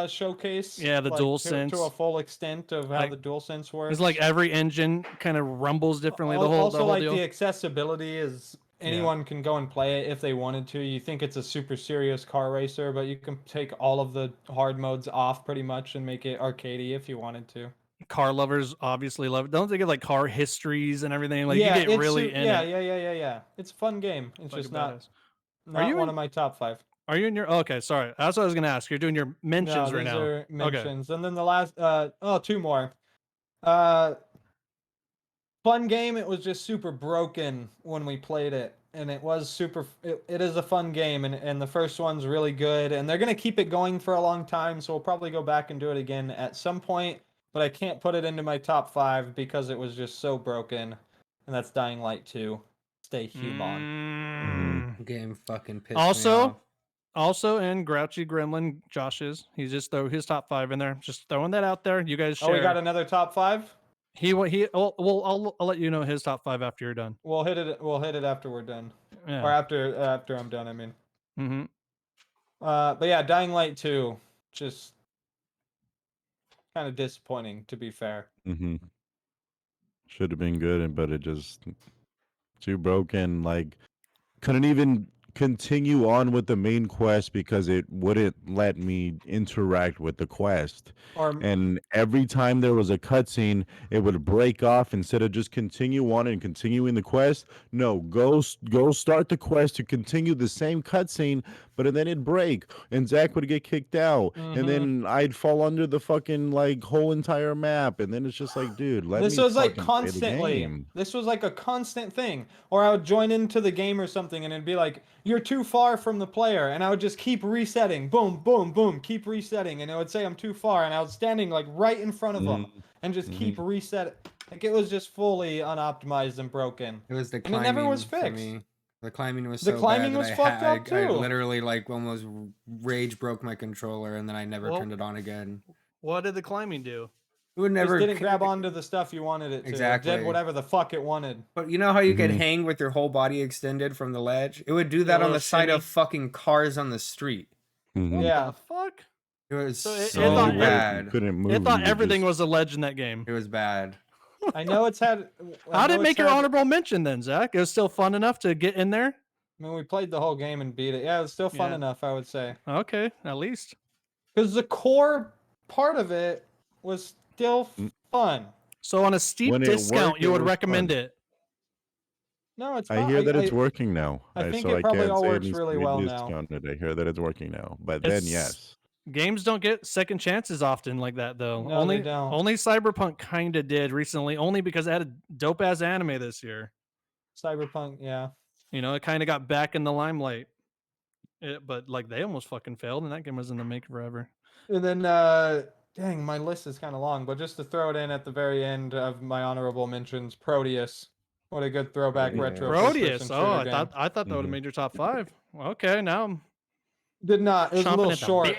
showcase. Yeah, the DualSense. To a full extent of how the DualSense works. It's like every engine kind of rumbles differently. The whole deal. The accessibility is anyone can go and play it if they wanted to. You think it's a super serious car racer, but you can take all of the hard modes off pretty much and make it arcadey if you wanted to. Car lovers obviously love it. Don't they get like car histories and everything? Like you get really in it. Yeah. It's a fun game. It's just not one of my top 5. Are you in your? Okay, sorry. That's what I was gonna ask. You're doing your mentions right now. Are mentions, and then the last 2 more. Fun game. It was just super broken when we played it, and it was super. It is a fun game, and the first one's really good, and they're gonna keep it going for a long time. So we'll probably go back and do it again at some point. But I can't put it into my top 5 because it was just so broken, and that's Dying Light 2. Stay human. Game fucking pissed me off. Also in Grouchy Gremlin, Josh's. He just threw his top 5 in there. Just throwing that out there. You guys share. Oh, we got another top 5? I'll let you know his top 5 after you're done. We'll hit it after we're done. Yeah. Or after I'm done, I mean. Mm-hmm. But yeah, Dying Light 2, just kind of disappointing, to be fair. Should have been good, but it just too broken. Like couldn't even continue on with the main quest because it wouldn't let me interact with the quest. Or And every time there was a cutscene, it would break off instead of just continue on and continuing the quest. No, go start the quest to continue the same cutscene, but then it'd break and Zach would get kicked out, and then I'd fall under the fucking like whole entire map, and then it's just like, dude, let this me was like fucking play the constantly. game. This was like a constant thing. Or I would join into the game or something, and it'd be like, "You're too far from the player," and I would just keep resetting, boom, boom, boom, keep resetting, and it would say I'm too far, and I was standing like right in front of them, and just keep reset. Like it was just fully unoptimized and broken. It was the And climbing it never was for fixed. me. The climbing was The so climbing bad was that fucked up I too. literally like almost rage broke my controller, and then I never Well, turned it on again. What did the climbing do? It would Just never didn't grab onto the stuff you wanted it to. It Exactly. did whatever the fuck it wanted. But you know how you could hang with your whole body extended from the ledge? It would do that on little the side shimmy. of fucking cars on the street. What Yeah. the fuck? It was So so, it thought You bad. couldn't move. It thought you would everything just- was a ledge in that game. It was bad. I know it's had. How did it make your honorable mention then, Zach? It was still fun enough to get in there? I mean, we played the whole game and beat it. Yeah, it was still fun Yeah. enough, I would say. Okay, at least. Because the core part of it was still fun. So on a steep When it discount, worked, you it would was recommend fun. it. No, it's I not. hear that it's working now. I think so it probably can't all say works needs to really be well now. discounted. I hear that it's working now. But It's- then, yes. Games don't get second chances often like that, though. No, they don't. Only Cyberpunk kind of did recently, only because it had a dope ass anime this year. Cyberpunk, yeah. You know, it kind of got back in the limelight. But like they almost fucking failed, and that game was in the make forever. And then, dang, my list is kind of long, but just to throw it in at the very end of my honorable mentions, Proteus. What a good throwback retro. Proteus. first-person Oh, shooter game. I thought that would have made your top 5. Okay, now I'm Did not. It was a chomping little at the short. bit.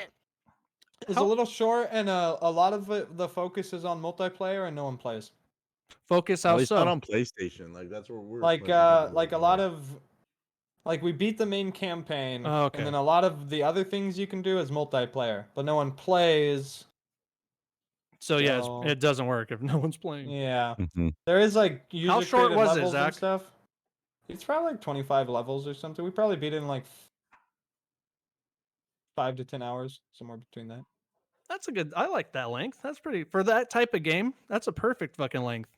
It's a little short, and a lot of the focus is on multiplayer, and no one plays. Focus Well, how it's not so? on PlayStation. Like that's where we're Like a lot of, like we beat the main campaign, Oh, okay. and then a lot of the other things you can do is multiplayer, but no one plays. So yeah, So- it doesn't work if no one's playing. Yeah, Mhm. there is like How short user-created was it, levels Zach? and stuff. It's probably like 25 levels or something. We probably beat it in like 5 to 10 hours, somewhere between that. That's a good. I like that length. That's pretty for that type of game. That's a perfect fucking length.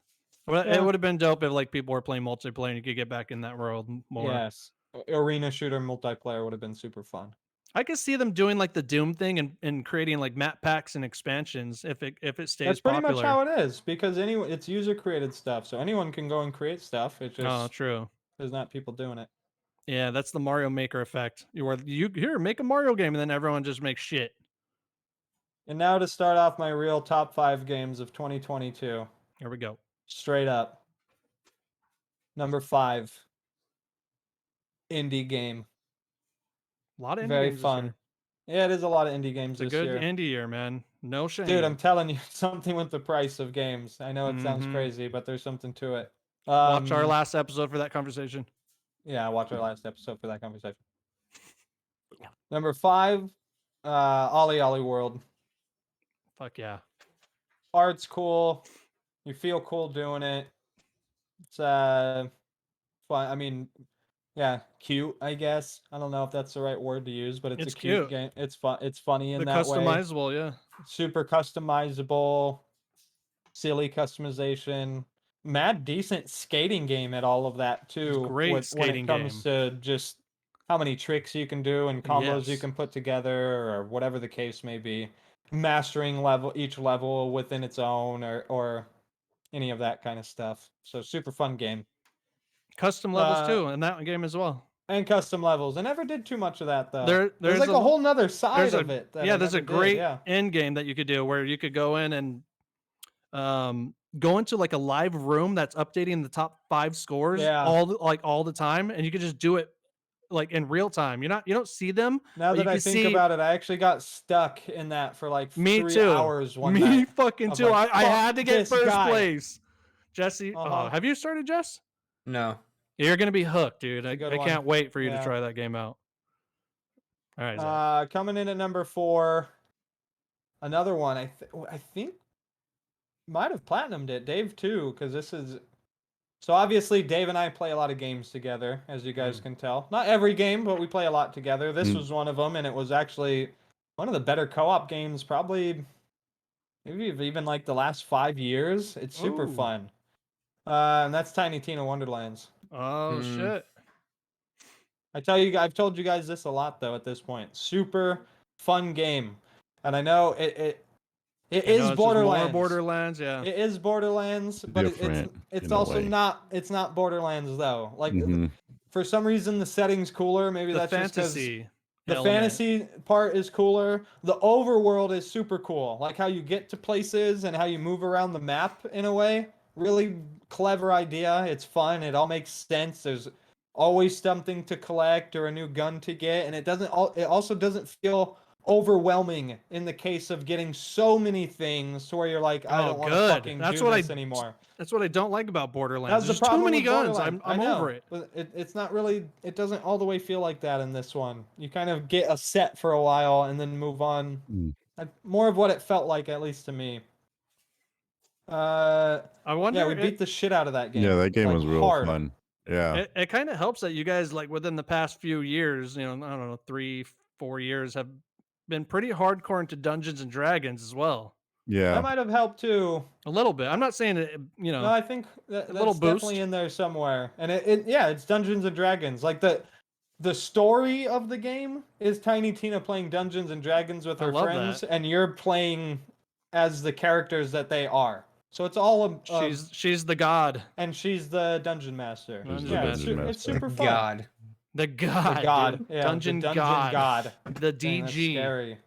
Well, Yeah. it would have been dope if like people were playing multiplayer and you could get back in that world more. Yes, arena shooter multiplayer would have been super fun. I could see them doing like the Doom thing and creating like map packs and expansions if it stays That's pretty popular. much how it is because it's user created stuff, so anyone can go and create stuff. It just Oh, true. there's not people doing it. Yeah, that's the Mario Maker effect. You here make a Mario game and then everyone just makes shit. And now to start off my real top 5 games of 2022, Here we go. straight up. Number 5, indie game. A lot of indie Very games this fun. year. Yeah, it is a lot of indie games It's a this good year. indie year, man. No shame. Dude, I'm telling you, something with the price of games. I know it sounds Mhm. crazy, but there's something to it. Watch our last episode for that conversation. Yeah, watch our last episode for that conversation. Number 5, Ollie Ollie World. Fuck yeah. Art's cool. You feel cool doing it. It's fun. I mean, yeah, cute, I guess. I don't know if that's the right word to use, but it's It's a cute cute. game. It's fun. It's funny in The that way. customizable, yeah. Super customizable, silly customization. Mad decent skating game at all of that too. great when skating it comes to just how many tricks you can do and combos you Yes. can put together or whatever the case may be. Mastering each level within its own or any of that kind of stuff. So super fun game. Custom levels too in that game as well. And custom levels. I never did too much of that though. There's There's like a whole nother side there's of it. That yeah, I there's a never did, great yeah. end game that you could do where you could go in and go into like a live room that's updating the top 5 scores Yeah. all the time, and you could just do it like in real time. You don't see them. Now but that you I can think see- about it, I actually got stuck in that for like Me 3 too. hours one Me night. fucking I'm too. like, I "Fuck had to get this first guy." place. Jesse, Uh-huh. have you started, Jess? No. You're gonna be hooked, dude. It's a I good can't one. wait for you to Yeah. try that game out. All right, Zach. Coming in at number 4, another one I think might have platinumed it, Dave too, because this is So obviously, Dave and I play a lot of games together, as you guys can tell. Not every game, but we play a lot together. This was one of them, and it was actually one of the better co-op games, probably maybe even like the last 5 years. It's super fun. And that's Tiny Tina Wonderlands. Oh shit! I've told you guys this a lot though. At this point, super fun game, and I know it is Borderlands. More Borderlands, yeah. It is Borderlands, but it's also not. It's not Borderlands though. Like for some reason the setting's cooler. Maybe that's just because the fantasy part is cooler. The overworld is super cool. Like how you get to places and how you move around the map in a way. Really clever idea. It's fun. It all makes sense. There's always something to collect or a new gun to get, and it also doesn't feel overwhelming in the case of getting so many things to where you're like, I don't want to fucking do this anymore. That's what I don't like about Borderlands. That's the problem. Too many with guns. I'm over it. But it's not really. It doesn't all the way feel like that in this one. You kind of get a set for a while and then move on. More of what it felt like, at least to me. I wonder. Yeah, we beat the shit out of that game. Yeah, that game was real fun. Yeah. It kind of helps that you guys, like, within the past few years, I don't know, 3-4 years, have been pretty hardcore into Dungeons and Dragons as well. Yeah, that might have helped too. A little bit. I'm not saying it. No, I think that's definitely in there somewhere. And it's Dungeons and Dragons. Like the story of the game is Tiny Tina playing Dungeons and Dragons with her friends, and you're playing as the characters that they are. So it's all she's the god, and she's the dungeon master. It's super fun. The god, yeah, dungeon god, the DG. That's scary.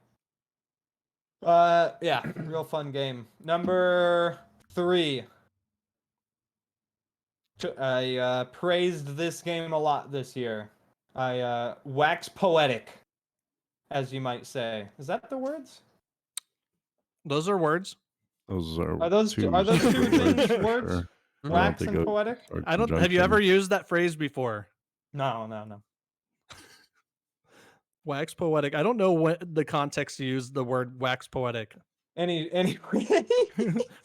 Yeah, real fun game. Number 3. I praised this game a lot this year. I wax poetic, as you might say. Is that the words? Those are words. Are those two things words? Sure. Wax and poetic? Have you ever used that phrase before? No. Wax poetic. I don't know what the context to use the word wax poetic. Any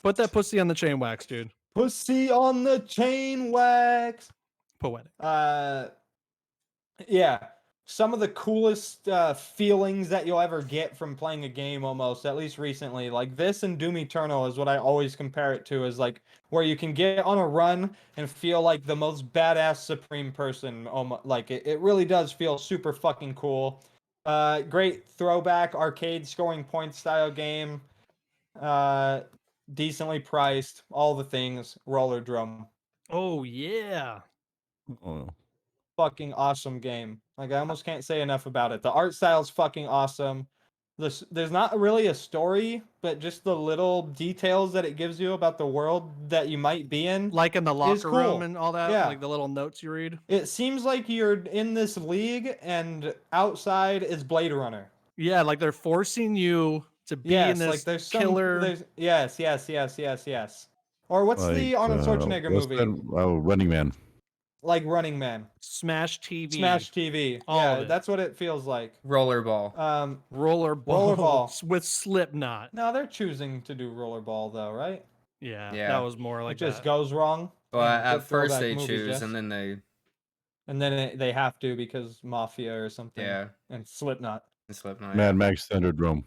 Put that pussy on the chain wax, dude. Pussy on the chain wax. Poetic. Yeah. Some of the coolest feelings that you'll ever get from playing a game, almost, at least recently. Like this and Doom Eternal is what I always compare it to, is like where you can get on a run and feel like the most badass supreme person. Like it really does feel super fucking cool. Great throwback arcade scoring point style game. Decently priced, all the things. Roller Drum. Oh yeah. Oh. Fucking awesome game. Like I almost can't say enough about it. The art style's fucking awesome. There's not really a story, but just the little details that it gives you about the world that you might be in, like in the locker room and all that. Yeah. Like the little notes you read. It seems like you're in this league, and outside is Blade Runner. Yeah, like they're forcing you to be in this like there's killer. Yes. Or what's the Arnold Schwarzenegger movie? Running Man. Like Running Man. Smash TV. Yeah, that's what it feels like. Rollerball. Rollerball with Slipknot. No, they're choosing to do Rollerball though, right? Yeah. That was more like it just goes wrong. Well, at first they choose, and then they have to because Mafia or something. Yeah. And Slipknot. Mad Max Thunderdome.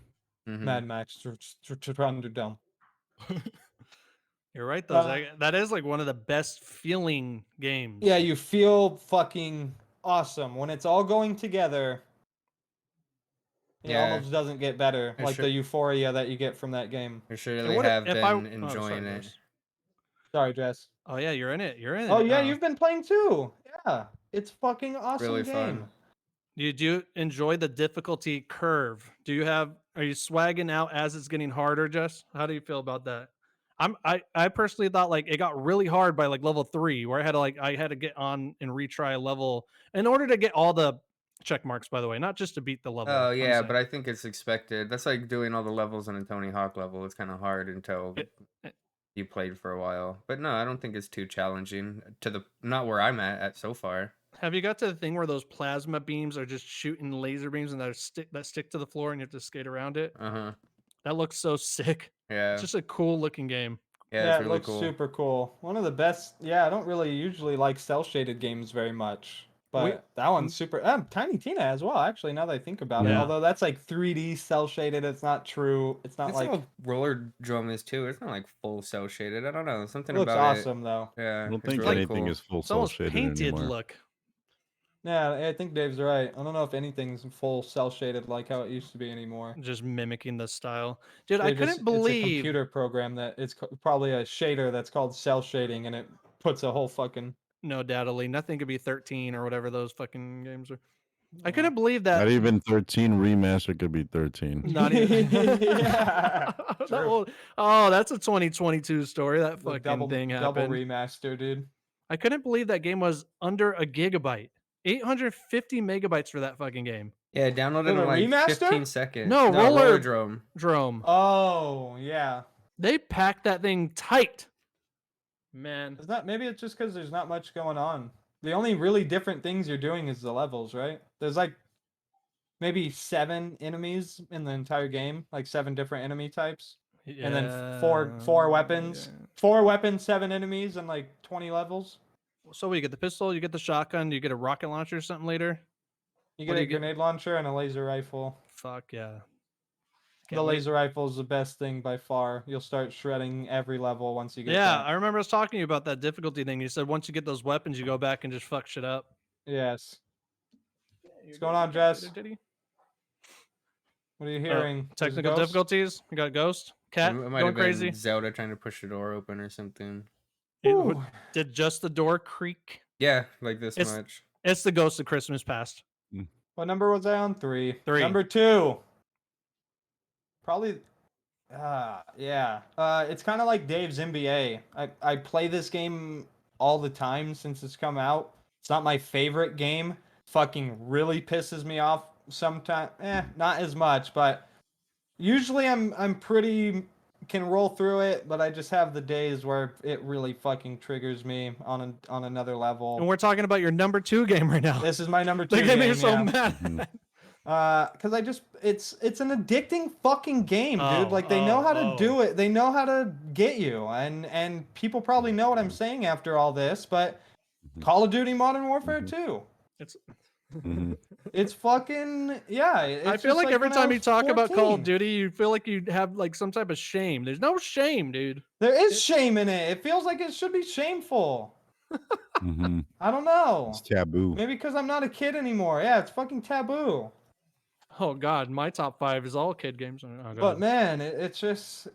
Mad Max Thunderdome. You're right, though. That is like one of the best feeling games. Yeah, you feel fucking awesome when it's all going together. It almost doesn't get better, like the euphoria that you get from that game. I surely have been enjoying it. Sorry, Jess. Oh yeah, you're in it. Oh yeah, you've been playing too. Yeah, it's fucking awesome. Really game. Fun. Do you enjoy the difficulty curve? Are you swagging out as it's getting harder, Jess? How do you feel about that? I personally thought like it got really hard by like level 3, where I had to get on and retry a level in order to get all the check marks, by the way, not just to beat the level. Oh yeah, but I think it's expected. That's like doing all the levels on a Tony Hawk level. It's kind of hard until you played for a while. But no, I don't think it's too challenging not where I'm at so far. Have you got to the thing where those plasma beams are just shooting laser beams and that stick to the floor and you have to skate around it? Uh-huh. That looks so sick. Yeah. It's just a cool looking game. Yeah, it's it really looks cool. super cool. One of the best. Yeah, I don't really usually like cell shaded games very much, but that one's super. Tiny Tina as well. Actually, now that I think about it, although that's like 3D cell shaded, it's not true. It's not like how Roller Drum is too. It's not like full cell shaded. I don't know. Something it looks about awesome though. it. Yeah, I don't it's think really anything cool. is full It's cell almost shaded painted anymore. look. Yeah, I think Dave's right. I don't know if anything's full cell shaded like how it used to be anymore. Just mimicking the style, dude. They I couldn't It's a believe. computer program that it's probably a shader that's called cell shading, and it puts a whole fucking. No, doubtedly, nothing could be 13 or whatever those fucking games are. I couldn't believe that. Not even 13 remaster could be 13. Not even. Yeah. True. Oh, that's a 2022 story. That The fucking thing double happened. remaster, dude. I couldn't believe that game was under a gigabyte. 850 megabytes for that fucking game. Yeah, downloaded in the like remaster? 15 seconds. No, Roller Drum. Oh yeah. They packed that thing tight. Man. Maybe it's just because there's not much going on. The only really different things you're doing is the levels, right? There's like maybe 7 enemies in the entire game, like 7 different enemy types. Yeah, And then four weapons. yeah. 4 weapons, 7 enemies, and like 20 levels. So you get the pistol, you get the shotgun, you get a rocket launcher or something later. You get a grenade launcher and a laser rifle. Fuck yeah. The laser rifle is the best thing by far. You'll start shredding every level once you get Yeah, that. I remember us talking to you about that difficulty thing. You said once you get those weapons, you go back and just fuck shit up. Yes. What's going on, Jess? What are you hearing? Technical difficulties. We got Ghost. Cat It might going have been crazy. Zelda trying to push the door open or something. Did just the door creak? Yeah, like this much. It's the Ghost of Christmas Past. What number was I on? 3. 3. Number 2. Probably. Yeah. It's kind of like Dave's NBA. I play this game all the time since it's come out. It's not my favorite game. Fucking really pisses me off sometimes. Not as much, but usually I'm pretty can roll through it, but I just have the days where it really fucking triggers me on another level. And we're talking about your number 2 game right now. This is my number 2 game. game. You're so mad. Because it's an addicting fucking game, dude. Like they know how to do it. They know how to get you, and people probably know what I'm saying after all this. But Call of Duty Modern Warfare 2. It's fucking yeah. I feel like every time you talk about Call of Duty, you feel like you have like some type of shame. There's no shame, dude. There is shame in it. It feels like it should be shameful. I don't know. It's taboo. Maybe because I'm not a kid anymore. Yeah, it's fucking taboo. Oh God, my top 5 is all kid games. But man, it's just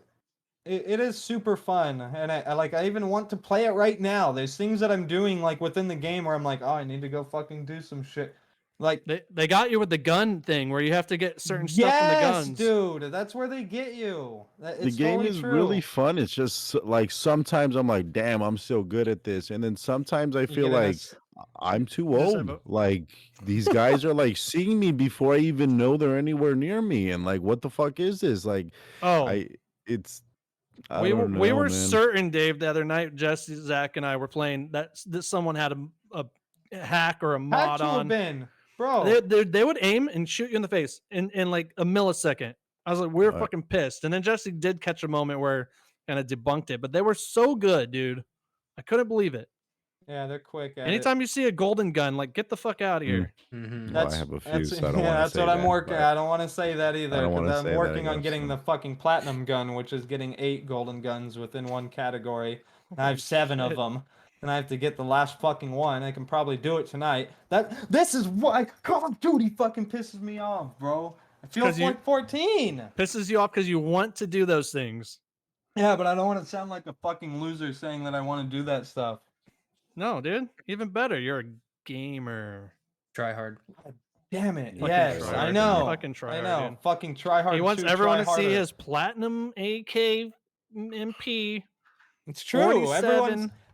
it is super fun, and I even want to play it right now. There's things that I'm doing like within the game where I'm like, oh, I need to go fucking do some shit. Like they got you with the gun thing where you have to get certain stuff from the guns. Yes, dude, that's where they get you. The game is really fun. It's just like sometimes I'm like, damn, I'm so good at this, and then sometimes I feel like I'm too old. Like these guys are like seeing me before I even know they're anywhere near me, and like, what the fuck is this? Like, I we don't know, we were man. certain, Dave, the other night, Jesse, Zach, and I were playing that someone had a hack or a mod on. Bro, they would aim and shoot you in the face in like a millisecond. I was like, we were fucking pissed. And then Jesse did catch a moment where kind of debunked it, but they were so good, dude. I couldn't believe it. Yeah, they're quick. Anytime you see a golden gun, like get the fuck out of here. Well, I have a few, so I don't want to that's say what I'm that, working. I don't want to say that either because I'm working on getting them. the fucking platinum gun, which is getting 8 golden guns within one category. And I have 7 of them. And I have to get the last fucking one. I can probably do it tonight. This is why Call of Duty fucking pisses me off, bro. I feel like 14. Pisses you off because you want to do those things. Yeah, but I don't want to sound like a fucking loser saying that I want to do that stuff. No, dude. Even better. You're a gamer. Try hard. Damn it. Fucking Yes, try I hard, know. Fucking try I hard, know. dude. Fucking try hard. He wants everyone to see his platinum AK MP. It's true.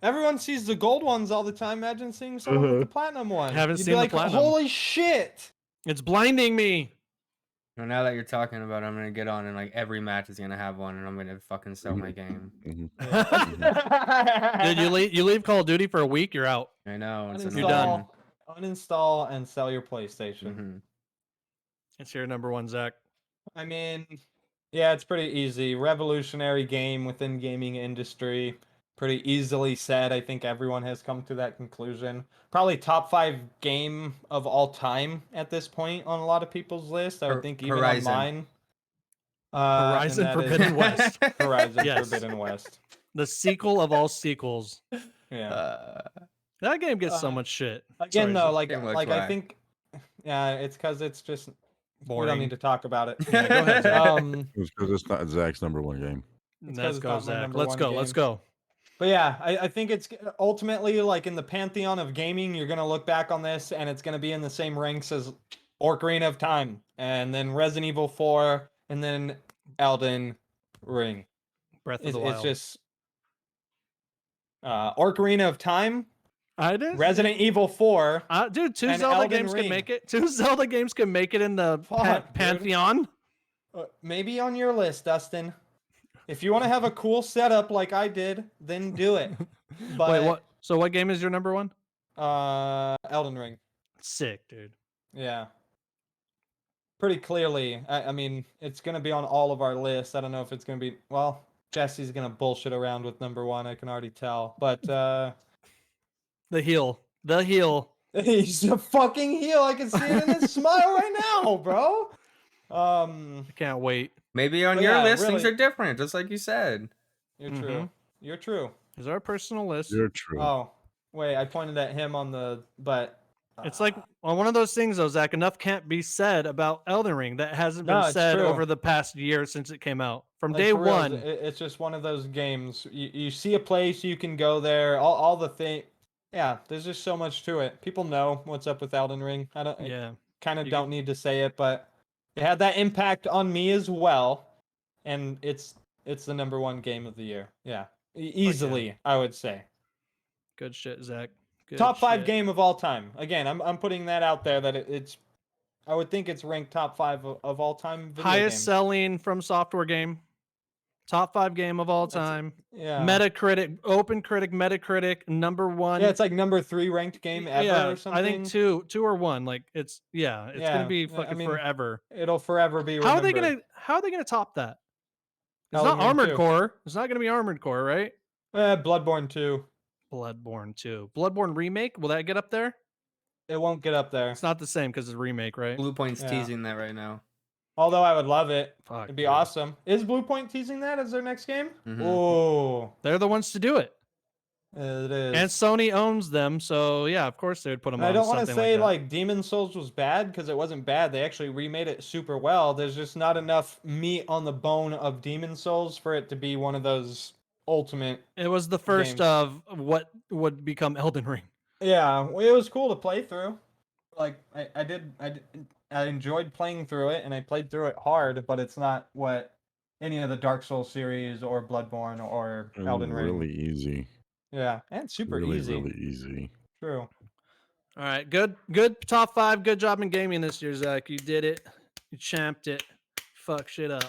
Everyone sees the gold ones all the time. Imagine seeing someone with the platinum one. Haven't You'd seen be like, the platinum. Holy shit! It's blinding me. Well, now that you're talking about it, I'm gonna get on and like every match is gonna have one, and I'm gonna fucking sell my game. Dude, you leave Call of Duty for a week, you're out. I know. It's You're done. Uninstall and sell your PlayStation. It's your number 1, Zach. I mean, Yeah, it's pretty easy. Revolutionary game within gaming industry. Pretty easily said. I think everyone has come to that conclusion. Probably top 5 game of all time at this point on a lot of people's list. I would think even on Horizon. mine. Horizon Forbidden West. Horizon Yes. Forbidden West. The sequel of all sequels. Yeah. That game gets so much shit. Again, though, Game looks like I whack. think, yeah, it's because it's just we don't Boring. need to talk about it. Yeah, go ahead, Zach. It's because it's not Zach's #1 game. Let's go, not my Zach. number Let's one go. game. Let's go. But yeah, I think it's ultimately like in the pantheon of gaming, you're gonna look back on this and it's gonna be in the same ranks as Ocarina of Time, and then Resident Evil 4, and then Elden Ring. Breath of the Wild. It's just Ocarina of Time, I did. Resident Evil 4. Dude, 2 and Zelda Elden games Ring. can make it. 2 Zelda games can make it in the Fuck, dude. pantheon. Maybe on your list, Dustin. If you want to have a cool setup like I did, then do it. But Wait, what? So what game is your number 1? Elden Ring. Sick, dude. Yeah. Pretty clearly. I mean, it's going to be on all of our lists. I don't know if it's going to be... Well, Jesse's going to bullshit around with number 1. I can already tell. But... The heel. The heel. He's a fucking heel. I can see it in his smile right now, bro. I can't wait. Maybe on But your yeah, list things really- are different, just like you said. You're true. You're true. Is our personal list? You're true. Oh, wait. I pointed at him on the... But... It's like on one of those things, though, Zach. Enough can't be said about Elden Ring that hasn't No, been it's said true. over the past year since it came out. From Like, day for real, one. it's just one of those games. You see a place, you can go there. All the thing. Yeah, there's just so much to it. People know what's up with Elden Ring. I kind of don't need to say it, but it had that impact on me as well, and it's the number 1 game of the year. Yeah, easily, I would say. Good shit, Zach. Good Top 5 shit. game of all time. Again, I'm putting that out there that it's. I would think it's ranked top 5 of all time. Video Highest games. selling from software game. Top 5 game of all That's- time. Yeah. Metacritic, Open Critic, Metacritic, number 1. Yeah, it's like number 3 ranked game ever or something. I think 2 or 1. Like it's gonna be fucking forever. It'll forever be How remembered. are they gonna top that? It's Elden not Ring Armored 2. Core. It's not gonna be Armored Core, right? Bloodborne 2. Bloodborne 2. Bloodborne remake. Will that get up there? It won't get up there. It's not the same because it's a remake, right? Blue Point's Yeah. teasing that right now. Although I would love it. Fuck, It'd be dude. awesome. Is Blue Point teasing that as their next game? Mhm. Oh, They're the ones to do it. it is. And Sony owns them, so yeah, of course they would put them And on. I don't want to something say like, like Demon Souls was bad because it wasn't bad. They actually remade it super well. There's just not enough meat on the bone of Demon Souls for it to be one of those ultimate. that. It was the first games. of what would become Elden Ring. Yeah, well, it was cool to play through. Like I enjoyed playing through it, and I played through it hard. But it's not what any of the Dark Souls series or Bloodborne or Elden Ring. Really easy. Yeah, and super Really, easy. really easy. True. All right, good top 5. Good job in gaming this year, Zach. You did it. You champed it. Fuck shit up.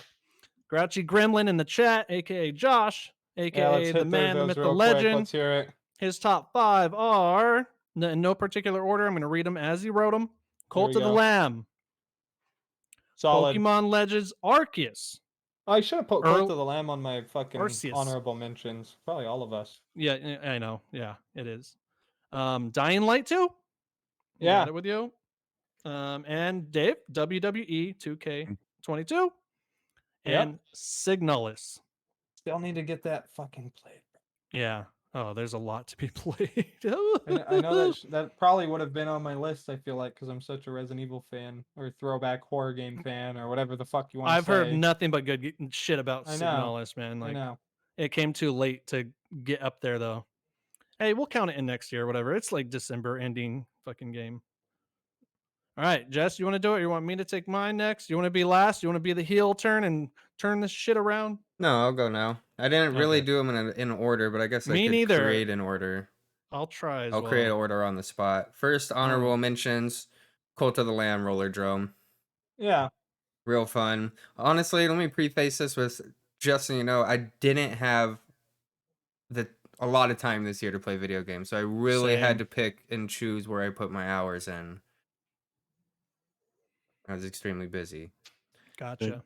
Grouchy Gremlin in the chat, aka Josh, Yeah, aka let's the hit man, the those myth, the real quick. legend. Let's hear it. His top 5 are in no particular order. I'm going to read them as he wrote them. Cult we of the go. Lamb, Solid. Pokemon Legends Arceus. I should have put Earl- Cult of the Lamb on my fucking Arceus. honorable mentions. Probably all of us. Yeah, I know. Yeah, it is. Dying Light 2. Yeah. Got it with you. And Dave, WWE 2K22. And Signalis. Still need to get that fucking played. Yeah. Oh, there's a lot to be played. I know that probably would have been on my list. I feel like because I'm such a Resident Evil fan or throwback horror game fan or whatever the fuck you want. I've heard nothing but good shit about I know. Signalis, man. I Like know. it came too late to get up there, though. Hey, we'll count it in next year or whatever. It's like December ending fucking game. All right, Jess, you want to do it? Or you want me to take mine next? You want to be last? You want to be the heel turn and turn this shit around? No, I'll go now. I didn't really Okay. do them in order, but I guess Me I could neither. create an order. I'll try as I'll well. create an order on the spot. First, honorable mentions, Cult of the Lamb Roller Drome. Yeah. Real fun. Honestly, let me preface this with just so you know, I didn't have a lot of time this year to play video games, so I really Same. had to pick and choose where I put my hours in. I was extremely busy. Gotcha.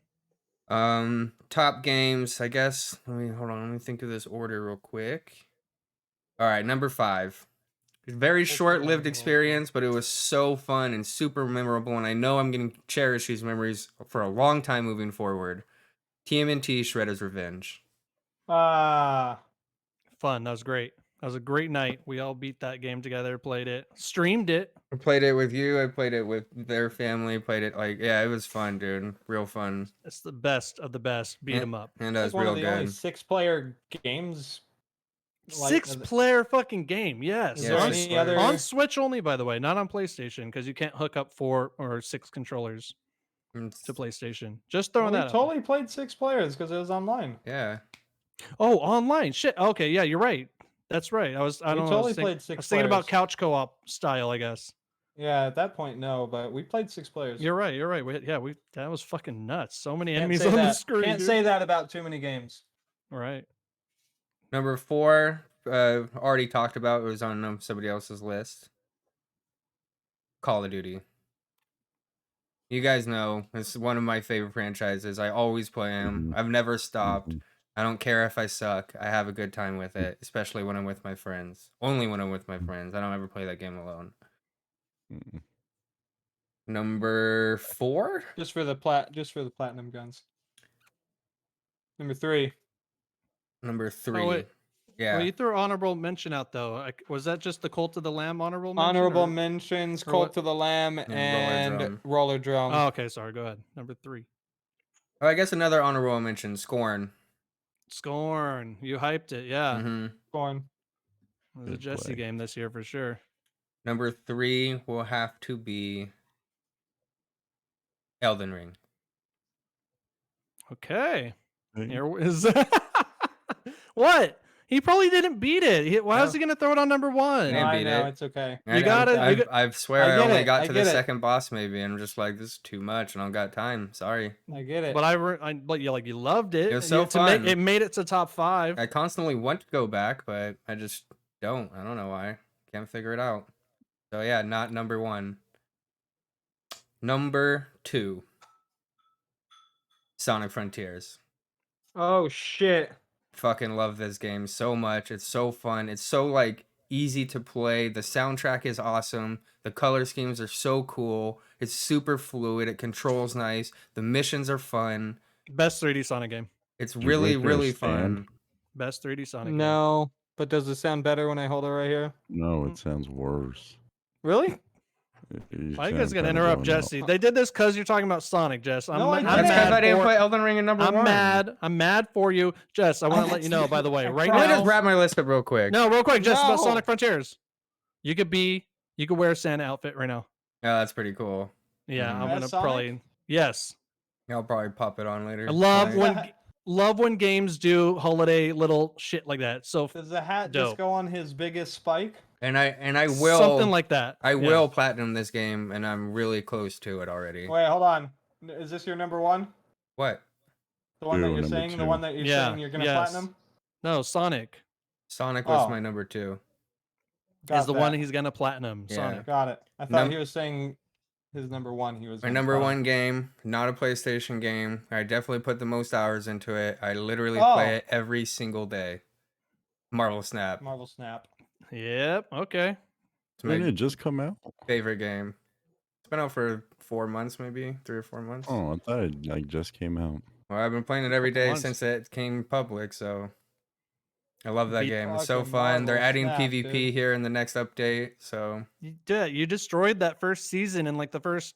Top games, I guess. Hold on. Let me think of this order real quick. All right, number 5. Very short-lived experience, but it was so fun and super memorable, and I know I'm going to cherish these memories for a long time moving forward. TMNT Shredder's Revenge. Ah, Fun. That was great. That was a great night. We all beat that game together, played it, streamed it. I played it with you. I played it with their family. Played it it was fun, dude. Real fun. It's the best of the best. Beat 'em up. And it's was like one real of the only good. 6-player games. Six-player fucking game. Yes. Is there any other on Switch only, by the way, not on PlayStation, because you can't hook up 4 or 6 controllers to PlayStation. Just throwing that out. We totally played 6 players because it was online. Yeah. Oh, online. Shit. Okay, yeah, you're right. That's right. I don't know. Totally played 6 I was thinking about couch co-op style, I guess. Yeah, at that point, no, but we played 6 players. You're right. You're right. That was fucking nuts. So many enemies on the screen. Can't say that about too many games. Right. Number 4, already talked about. It was on somebody else's list. Call of Duty. You guys know it's one of my favorite franchises. I always play them. I've never stopped. I don't care if I suck. I have a good time with it, especially when I'm with my friends. Only when I'm with my friends. I don't ever play that game alone. Number 4? Just for the platinum guns. Number 3. Number 3. Oh, wait. Yeah. Well, you threw honorable mention out though. Was that just the Cult of the Lamb honorable mention? Honorable mentions: Cult of the Lamb and Roller Drum. Oh, okay. Sorry. Go ahead. Number 3. Oh, I guess another honorable mention: Scorn. Scorn. You hyped it, yeah. Scorn. It was a Jesse game this year for sure. Number 3 will have to be Elden Ring. Okay. Here is what? He probably didn't beat it. Why is he gonna throw it on number 1? I know, it's okay. I swear I only got to the second boss maybe, and I'm just like, this is too much, and I don't got time. Sorry. I get it. But you loved it. It was so fun. It made it to top 5. I constantly want to go back, but I just don't. I don't know why. Can't figure it out. So yeah, not number 1. Number 2. Sonic Frontiers. Oh shit. Fucking love this game so much. It's so fun. It's so easy to play. The soundtrack is awesome. The color schemes are so cool. It's super fluid. It controls nice. The missions are fun. Best 3D Sonic game. It's really fun. Best 3D Sonic game. No, but does it sound better when I hold it right here? No, it sounds worse. Really? Why are you guys gonna interrupt Jesse? They did this because you're talking about Sonic, Jess. I'm mad. That's because I didn't put Elden Ring in number 1. I'm mad for you, Jess. I want to let you know, by the way, right now. Let me just wrap my list up real quick. No, real quick, Jess, about Sonic Frontiers. You could wear a Santa outfit right now. Yeah, that's pretty cool. Yeah, I'm gonna probably I'll probably pop it on later. I love when games do holiday little shit like that. So does the hat just go on his biggest spike? And I will something like that. I will platinum this game, and I'm really close to it already. Wait, hold on. Is this your number 1? What? The one that you're saying? The one that you're saying you're gonna platinum? No, Sonic. Sonic was my number 2. Is the one he's gonna platinum. Yeah. Sonic. Got it. I thought he was saying his number 1. He was my number 1 game, not a PlayStation game. I definitely put the most hours into it. I literally play it every single day. Marvel Snap. Marvel Snap. Yep. Okay. Didn't it just come out? Favorite game. It's been out for 4 months, maybe 3 or 4 months. Oh, I thought it just came out. Well, I've been playing it every day since it came public, so I love that game. It's so fun. They're adding PvP here in the next update, so you destroyed that first season in the first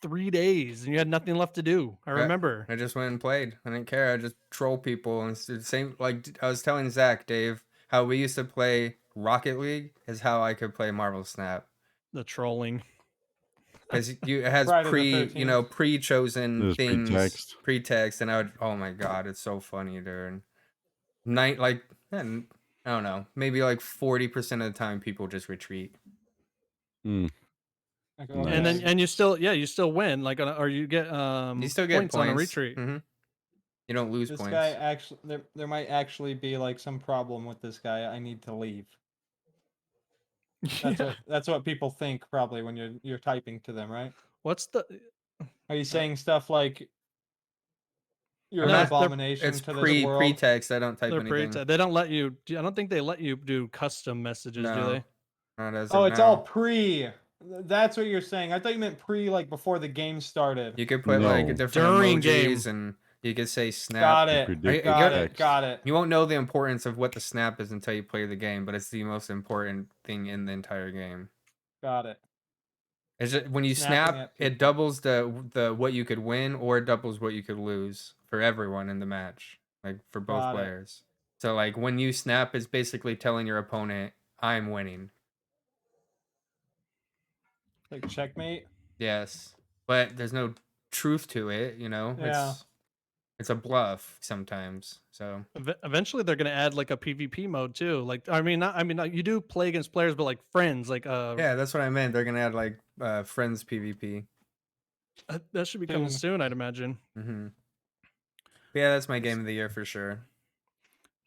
3 days, and you had nothing left to do. I remember. I just went and played. I didn't care. I just troll people, and it's the same. Like I was telling Zach, Dave, how we used to play Rocket League is how I could play Marvel Snap. The trolling. Because it has pre-chosen things, pretext, and I would, oh my god, it's so funny, dude. I don't know, maybe 40% of the time people just retreat. And then you still win, or you get you still get points on a retreat. You don't lose points. This guy actually, there might actually be some problem with this guy. I need to leave. That's what people think probably when you're typing to them, right? What's the? Are you saying stuff like You're an abomination it's to this world. pretext. I don't type They're anything. They don't let you. I don't think they let you do custom messages, do they? Not as Oh, of it's now. all pre. That's what you're saying. I thought you meant pre, like before the game started. You could put like different During emojis and you could say snap. Got it. Got it. You won't know the importance of what the snap is until you play the game, but it's the most important thing in the entire game. Got it. Is it when you snap, it doubles the what you could win or it doubles what you could lose for everyone in the match, like for both players. So like when you snap, it's basically telling your opponent, "I'm winning." Like checkmate. Yes, but there's no truth to it, you know. Yeah. It's a bluff sometimes. So eventually they're gonna add like a PvP mode too. Like not, you do play against players, but like friends. Like yeah, that's what I meant. They're gonna add like friends PvP. That should be coming soon, I'd imagine. Yeah, that's my game of the year for sure.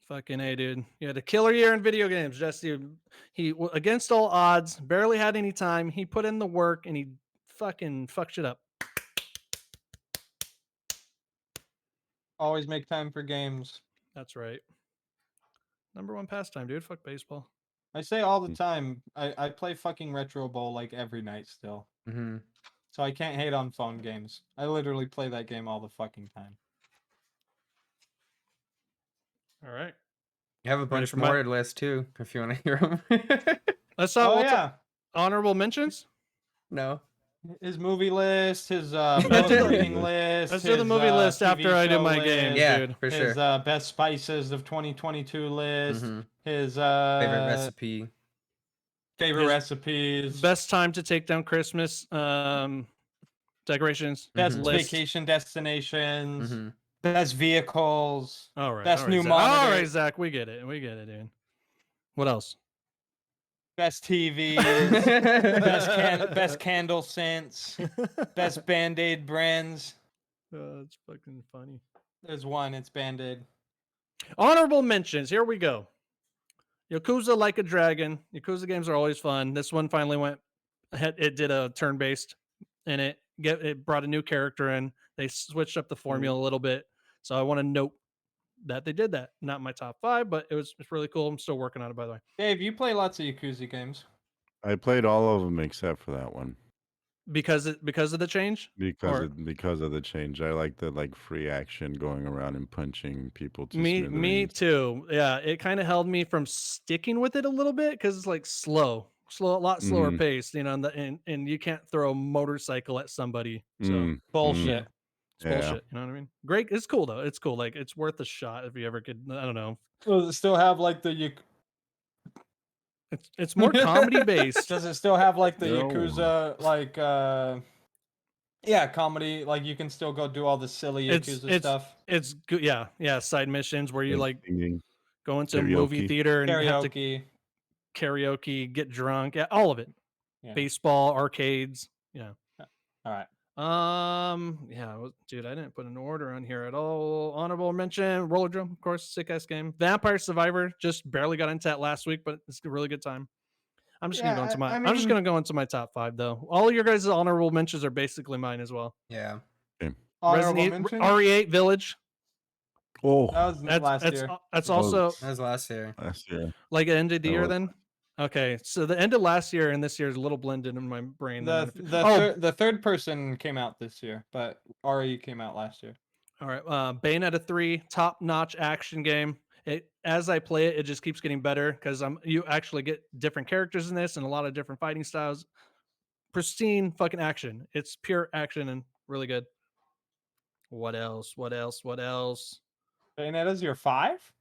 Fucking A, dude. Yeah, the killer year in video games. Jesse, he against all odds, barely had any time. He put in the work and he fucking fucked shit up. Always make time for games. That's right. Number one pastime, dude. Fuck baseball. I say all the time. I play fucking Retro Bowl like every night still. So I can't hate on phone games. I literally play that game all the fucking time. All right. You have a bunch more list too, if you want to hear them. Let's talk. Honorable mentions. No. His movie list, his best reading list. Let's do the movie list after I do my game, dude. For sure. His best spices of 2022 list. His favorite recipe. Favorite recipes. Best time to take down Christmas decorations. Best vacation destinations. Best vehicles. All right. Best new monitor. All right, Zach. We get it. We get it, dude. What else? Best TVs. best candle scents. Best Band-Aid brands. That's fucking funny. There's one. It's Band-Aid. Honorable mentions. Here we go. Yakuza Like a Dragon. Yakuza games are always fun. This one finally went. It did a turn-based, and it brought a new character in. They switched up the formula a little bit. So I want to note that they did that. Not my top 5, but it's really cool. I'm still working on it, by the way. Dave, you play lots of Yakuza games. I played all of them except for that one. Because of the change? Because of the change. I like the free action going around and punching people to me too. Yeah, it kind of held me from sticking with it a little bit because it's like a lot slower paced, you know, and you can't throw a motorcycle at somebody. So bullshit. It's bullshit. You know what I mean? Great. It's cool though. It's cool. Like it's worth a shot if you ever could. I don't know. Does it still have like the It's more comedy based. Does it still have like the Yakuza comedy? Like you can still go do all the silly Yakuza stuff. It's good. Yeah. Side missions where you go into a karaoke. movie theater and have to karaoke, get drunk. Yeah, all of it. Yeah. Baseball, arcades. Yeah. All right. Yeah, dude, I didn't put an order on here at all. Honorable mention, Roller Drum, of course, sick ass game. Vampire Survivor, just barely got into that last week, but it's a really good time. I'm just gonna go into I'm just gonna go into my top 5 though. All of your guys' honorable mentions are basically mine as well. Yeah. Okay. RE8 Village. Oh, that was last year. That's also that was last year. Like it ended the year then. Okay, so the end of last year and this year is a little blended in my brain. The third person came out this year, but RE came out last year. All right, Bayonetta 3, top-notch action game. As I play it, it just keeps getting better because you actually get different characters in this and a lot of different fighting styles. Pristine fucking action. It's pure action and really good. What else? Bayonetta's your 5?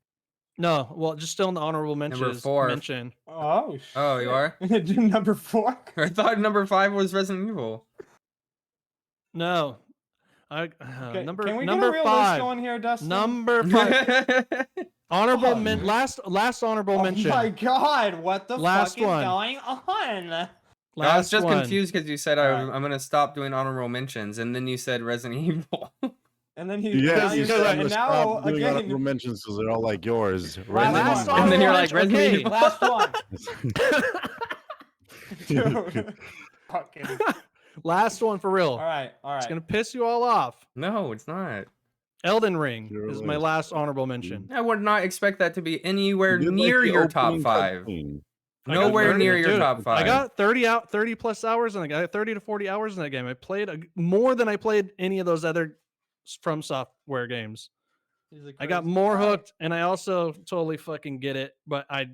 No, well, just still in the honorable mentions. Number 4. Mention. Oh, shit. Oh, you are? Number 4? I thought number 5 was Resident Evil. No. Can we number get a real 5 list going here, Dustin? Number 5. Honorable last honorable mention. Oh my god, what the fuck is going on? I was just confused because you said I'm going to stop doing honorable mentions, and then you said Resident Evil. And then now honorable mentions because they're all like yours. And then you're like, Resident Evil. Last one. Last one for real. All right. It's gonna piss you all off. No, it's not. Elden Ring is my last honorable mention. I would not expect that to be anywhere near your top 5. Nowhere near your top 5. I got 30 plus hours, and I got 30 to 40 hours in that game. I played more than I played any of those other From Software games. I got more hooked, and I also totally fucking get it. But I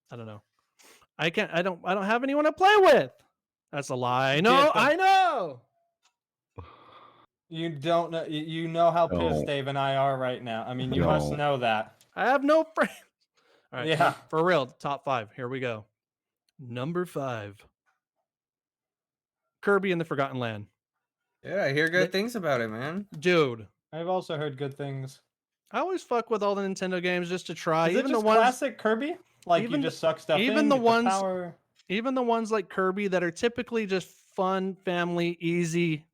don't know. I don't have anyone to play with. That's a lie. No, I know. You don't know. You know how pissed Dave and I are right now. I mean, you must know that. I have no friends. All right, yeah, for real. Top 5. Here we go. Number 5. Kirby and the Forgotten Land. Yeah, I hear good things about it, man. Dude, I've also heard good things. I always fuck with all the Nintendo games just to try. Is even it just the ones, classic Kirby? Like you just suck stuff even in, the ones, power. Even the ones like Kirby that are typically just fun, family, easy,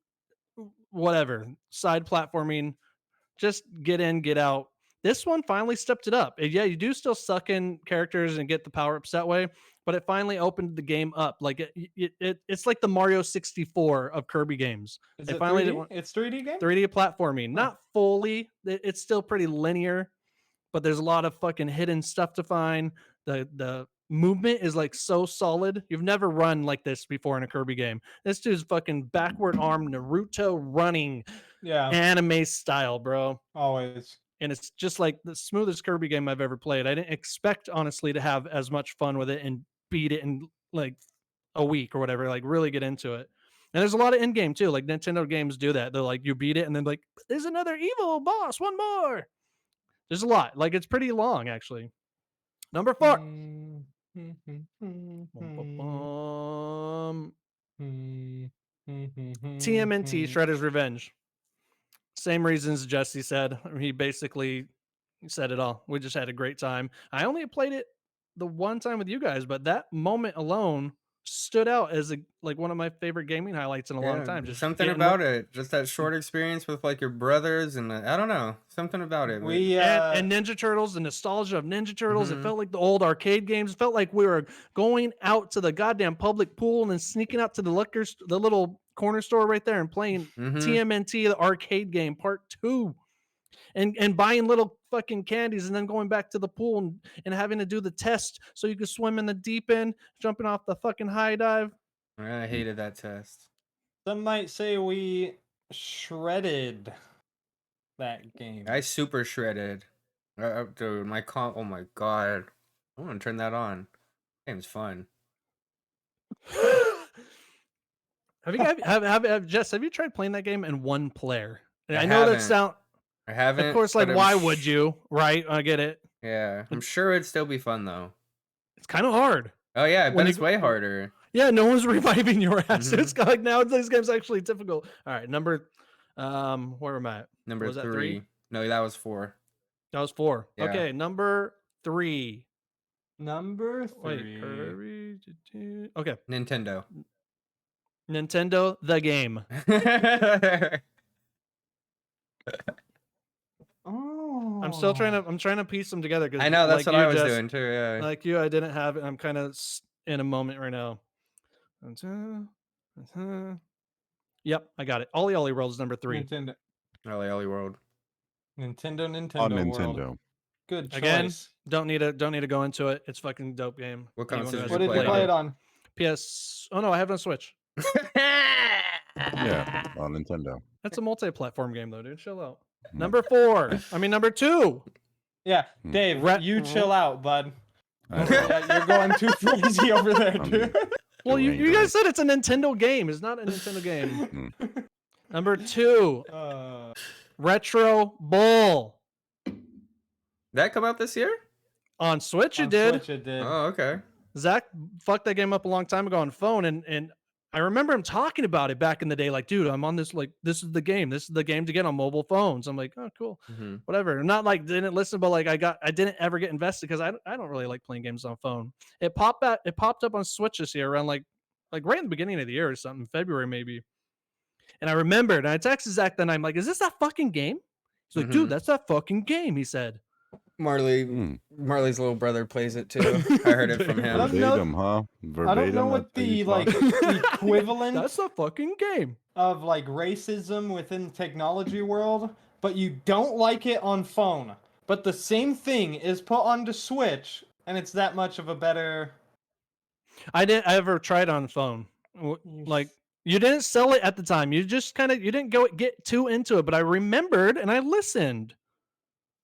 whatever, side platforming, just get in, get out. This one finally stepped it up. And yeah, you do still suck in characters and get the power-ups that way, but it finally opened the game up. Like it's like the Mario 64 of Kirby games. Is it finally 3D? It's 3D game? 3D platforming. Not fully. It's still pretty linear, but there's a lot of fucking hidden stuff to find. The movement is like so solid. You've never run like this before in a Kirby game. This dude's fucking backward arm Naruto running, anime style, bro. Always. And it's just like the smoothest Kirby game I've ever played. I didn't expect, honestly, to have as much fun with it and beat it in like a week or whatever, like really get into it. And there's a lot of in-game too. Like Nintendo games do that. They're like, you beat it and then like, there's another evil boss, one more. There's a lot. Like it's pretty long, actually. Number 4. TMNT Shredder's Revenge. Same reasons Jesse said. He basically said it all. We just had a great time. I only played it the one time with you guys, but that moment alone stood out as like one of my favorite gaming highlights in a long time. Just something about it. Just that short experience with like your brothers and I don't know, something about it. And Ninja Turtles, the nostalgia of Ninja Turtles. It felt like the old arcade games. It felt like we were going out to the goddamn public pool and then sneaking out to the little corner store right there and playing TMNT, the arcade game part 2. And buying little fucking candies and then going back to the pool and having to do the test so you could swim in the deep end, jumping off the fucking high dive. I hated that test. Some might say we shredded that game. I super shredded. Dude, oh my god. I want to turn that on. Game's fun. Jess, have you tried playing that game in one player? I haven't. Of course, like, why would you? Right? I get it. Yeah, I'm sure it'd still be fun, though. It's kind of hard. Oh, yeah, I bet it's way harder. Yeah, no one's reviving your ass. It's like nowadays game's actually difficult. All right, where am I at? Number 3. No, that was 4. That was 4. Yeah. Okay, number 3. Number 3. Wait, Kirby. Okay. Nintendo, the game. Oh. I'm trying to piece them together because I know that's what I was doing too. Yeah. Like you, I didn't have it. I'm kind of in a moment right now. Yep, I got it. Ollie Ollie World is number 3. Nintendo. Ollie World. Nintendo On World. Nintendo. Good choice. Again, don't need to go into it. It's fucking dope game. What console did you play it on? PS. Oh no, I have it on Switch. Yeah, on Nintendo. That's a multi-platform game though, dude. Chill out. Number 4. I mean number 2. Yeah, Dave, you chill out, bud. You're going too crazy over there, dude. Well, you guys said it's a Nintendo game. It's not a Nintendo game. Number 2. Retro Bowl. That come out this year? On Switch, it did. Switch it did. Oh, okay. Zach fucked that game up a long time ago on phone, and I remember him talking about it back in the day. Like, dude, I'm on this. Like, this is the game. This is the game to get on mobile phones. I'm like, oh, cool, whatever. Not like didn't listen, but like I didn't ever get invested because I don't really like playing games on phone. It popped up on Switch this year around like right in the beginning of the year or something, February maybe. And I remembered, and I texted Zach then. I'm like, is this that fucking game? He's like, dude, that's that fucking game. He said. Marley's little brother plays it too. I heard it from him. Verbatim, huh? Verbatim, I don't know what the like equivalent. That's a fucking game. of like racism within the technology world, but you don't like it on phone. But the same thing is put onto Switch, and it's that much of a better. I didn't ever try it on phone. Like you didn't sell it at the time. You just kind of you didn't get too into it. But I remembered and I listened.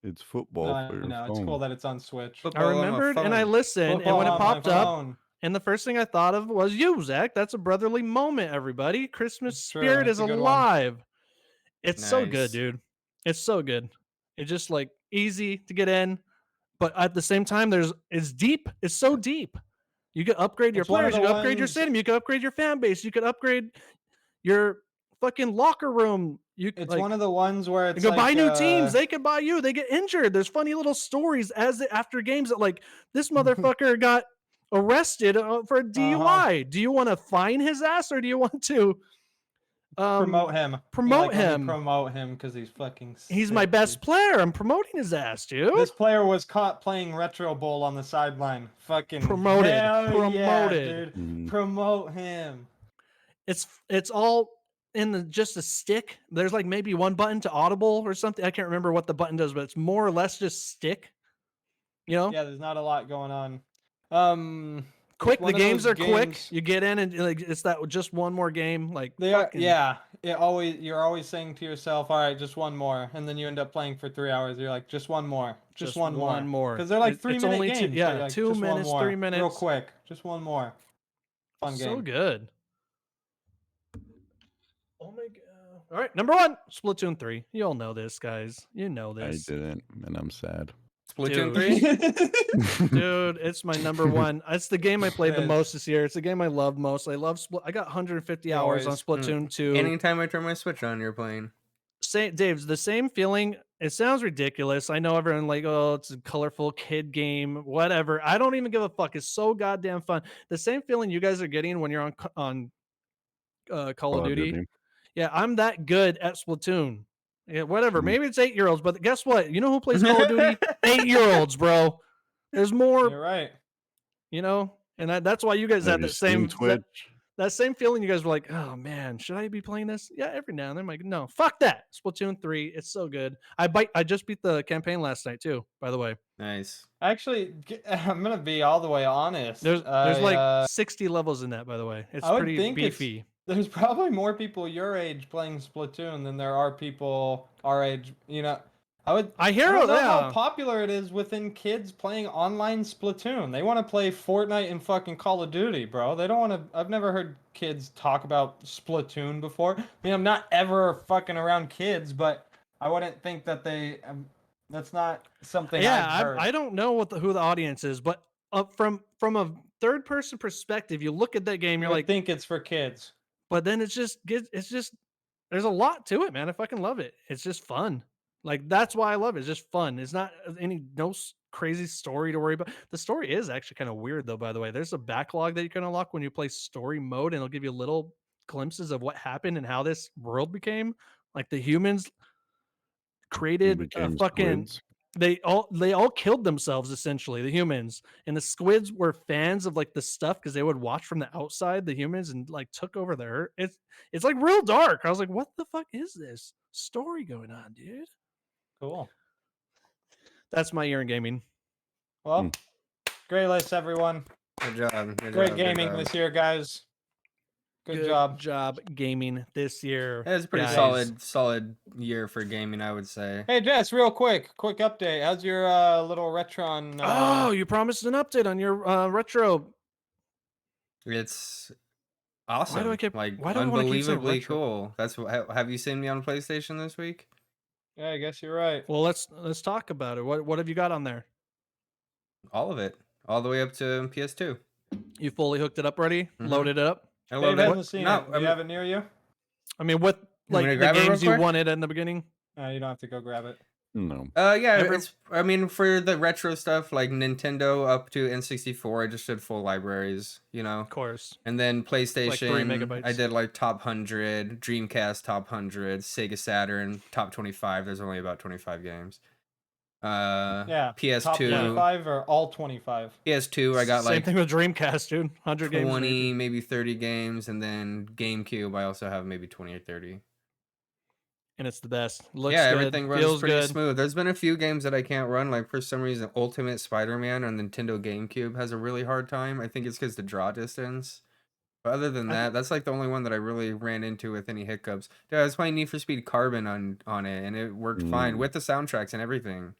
It's football No, for your no, it's phone. cool that it's on Switch. I remembered and I listened, and when it popped up, and the first thing I thought of was you, Zach. That's a brotherly moment, everybody. Christmas spirit is alive. It's so good, dude. It's so good. It's just like easy to get in, but at the same time, it's deep. It's so deep. You could upgrade your players. You could upgrade your stadium. You could upgrade your fan base. You could upgrade your fucking locker room. It's one of the ones where it's you could like, buy new teams. They could buy you. They get injured. There's funny little stories after games that like this motherfucker got arrested for a DUI. Do you want to fine his ass or do you want to promote him? Promote him. Promote him because he's fucking. He's my best player. I'm promoting his ass, dude. This player was caught playing Retro Bowl on the sideline. Fucking promoted. Yeah, dude. Promote him. It's all in just a stick. There's like maybe one button to audible or something. I can't remember what the button does, but it's more or less just stick. You know? Yeah, there's not a lot going on. Quick. The games are quick. You get in and like it's that just one more game. Like they are. Yeah. You're always saying to yourself, "All right, just one more," and then you end up playing for 3 hours. You're like, "Just one more, just one more," because they're like 3 minute games. Yeah, like, 2 minutes, 3 minutes, real quick, just one more. Fun game. So good. Oh my god! All right, number 1, Splatoon 3. You all know this, guys. You know this. I didn't, and I'm sad. Splatoon 3? Dude, it's my number 1. It's the game I played the most this year. It's the game I love most. I got 150 hours on Splatoon 2. Anytime I turn my Switch on, you're playing. Dave's the same feeling. It sounds ridiculous. I know everyone like, oh, it's a colorful kid game, whatever. I don't even give a fuck. It's so goddamn fun. The same feeling you guys are getting when you're on Call of Duty. Yeah, I'm that good at Splatoon. Yeah, whatever. Maybe it's 8-year-olds, but guess what? You know who plays Call of Duty? 8-year-olds, bro. There's more. You're right. You know, and that's why you guys have that same that same feeling. You guys were like, oh man, should I be playing this? Yeah, every now and then I'm like, no, fuck that. Splatoon 3, it's so good. I just beat the campaign last night too, by the way. Nice. Actually, I'm gonna be all the way honest. There's like 60 levels in that, by the way. It's pretty beefy. There's probably more people your age playing Splatoon than there are people our age. You know, I don't know how popular it is within kids playing online Splatoon. They want to play Fortnite and fucking Call of Duty, bro. They don't want to. I've never heard kids talk about Splatoon before. I mean, I'm not ever fucking around kids, but I wouldn't think that they. That's not something. Yeah, I've heard. I don't know who the audience is, but from a third person perspective, you look at that game, you're like, think it's for kids. But then it's just there's a lot to it, man. I fucking love it. It's just fun. Like that's why I love it. It's just fun. It's not no crazy story to worry about. The story is actually kind of weird though, by the way. There's a backlog that you can unlock when you play story mode, and it'll give you little glimpses of what happened and how this world became. Like the humans created fucking squids. They all killed themselves essentially, the humans, and the squids were fans of like the stuff because they would watch from the outside, the humans, and like took over the earth. It's like real dark. I was like, what the fuck is this story going on, dude? Cool. That's my year in gaming. Well, great list, everyone. Good job. Great gaming this year, guys. Good job gaming this year. It's a pretty solid year for gaming, I would say. Hey Jess, quick update. How's your little Retron? Oh, you promised an update on your retro. It's awesome. Why do unbelievably cool. That's what. Have you seen me on PlayStation this week? Yeah, I guess you're right. Well, let's talk about it. What have you got on there? All of it, all the way up to PS2. You fully hooked it up, ready? Mm-hmm. Loaded it up. I haven't seen it. Do you have it near you? I mean, what like the games you wanted in the beginning? You don't have to go grab it. No. Yeah, I mean, for the retro stuff like Nintendo up to N64, I just did full libraries, you know. Of course. And then PlayStation, like 3 megabytes. I did like top 100, Dreamcast top 100, Sega Saturn top 25. There's only about 25 games. Yeah. Top PS2. 25 or all 25? PS2, I got Same like thing with Dreamcast, dude. 100 games. 20, maybe 30 games, and then GameCube, I also have maybe 20 or 30. And it's the best. Looks Yeah, good, everything runs feels pretty good. smooth. There's been a few games that I can't run, like for some reason, Ultimate Spider-Man on Nintendo GameCube has a really hard time. I think it's because the draw distance. But other than that, that's like the only one that I really ran into with any hiccups. Dude, I was playing Need for Speed Carbon on it, and it worked fine with the soundtracks and everything.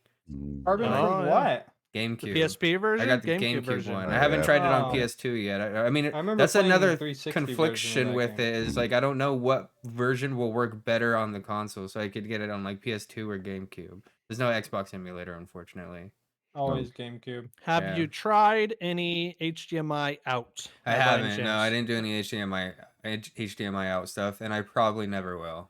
Carbon from what? GameCube. The PSP version? I got the GameCube GameCube version. one. I haven't tried it on PS2 yet. I mean, that's another confliction with it. Is like I don't know what version will work better on the console, so I could get it on like PS2 or GameCube. There's no Xbox emulator, unfortunately. Always GameCube. Have you tried any HDMI out? I haven't. No, I didn't do any HDMI out stuff, and I probably never will.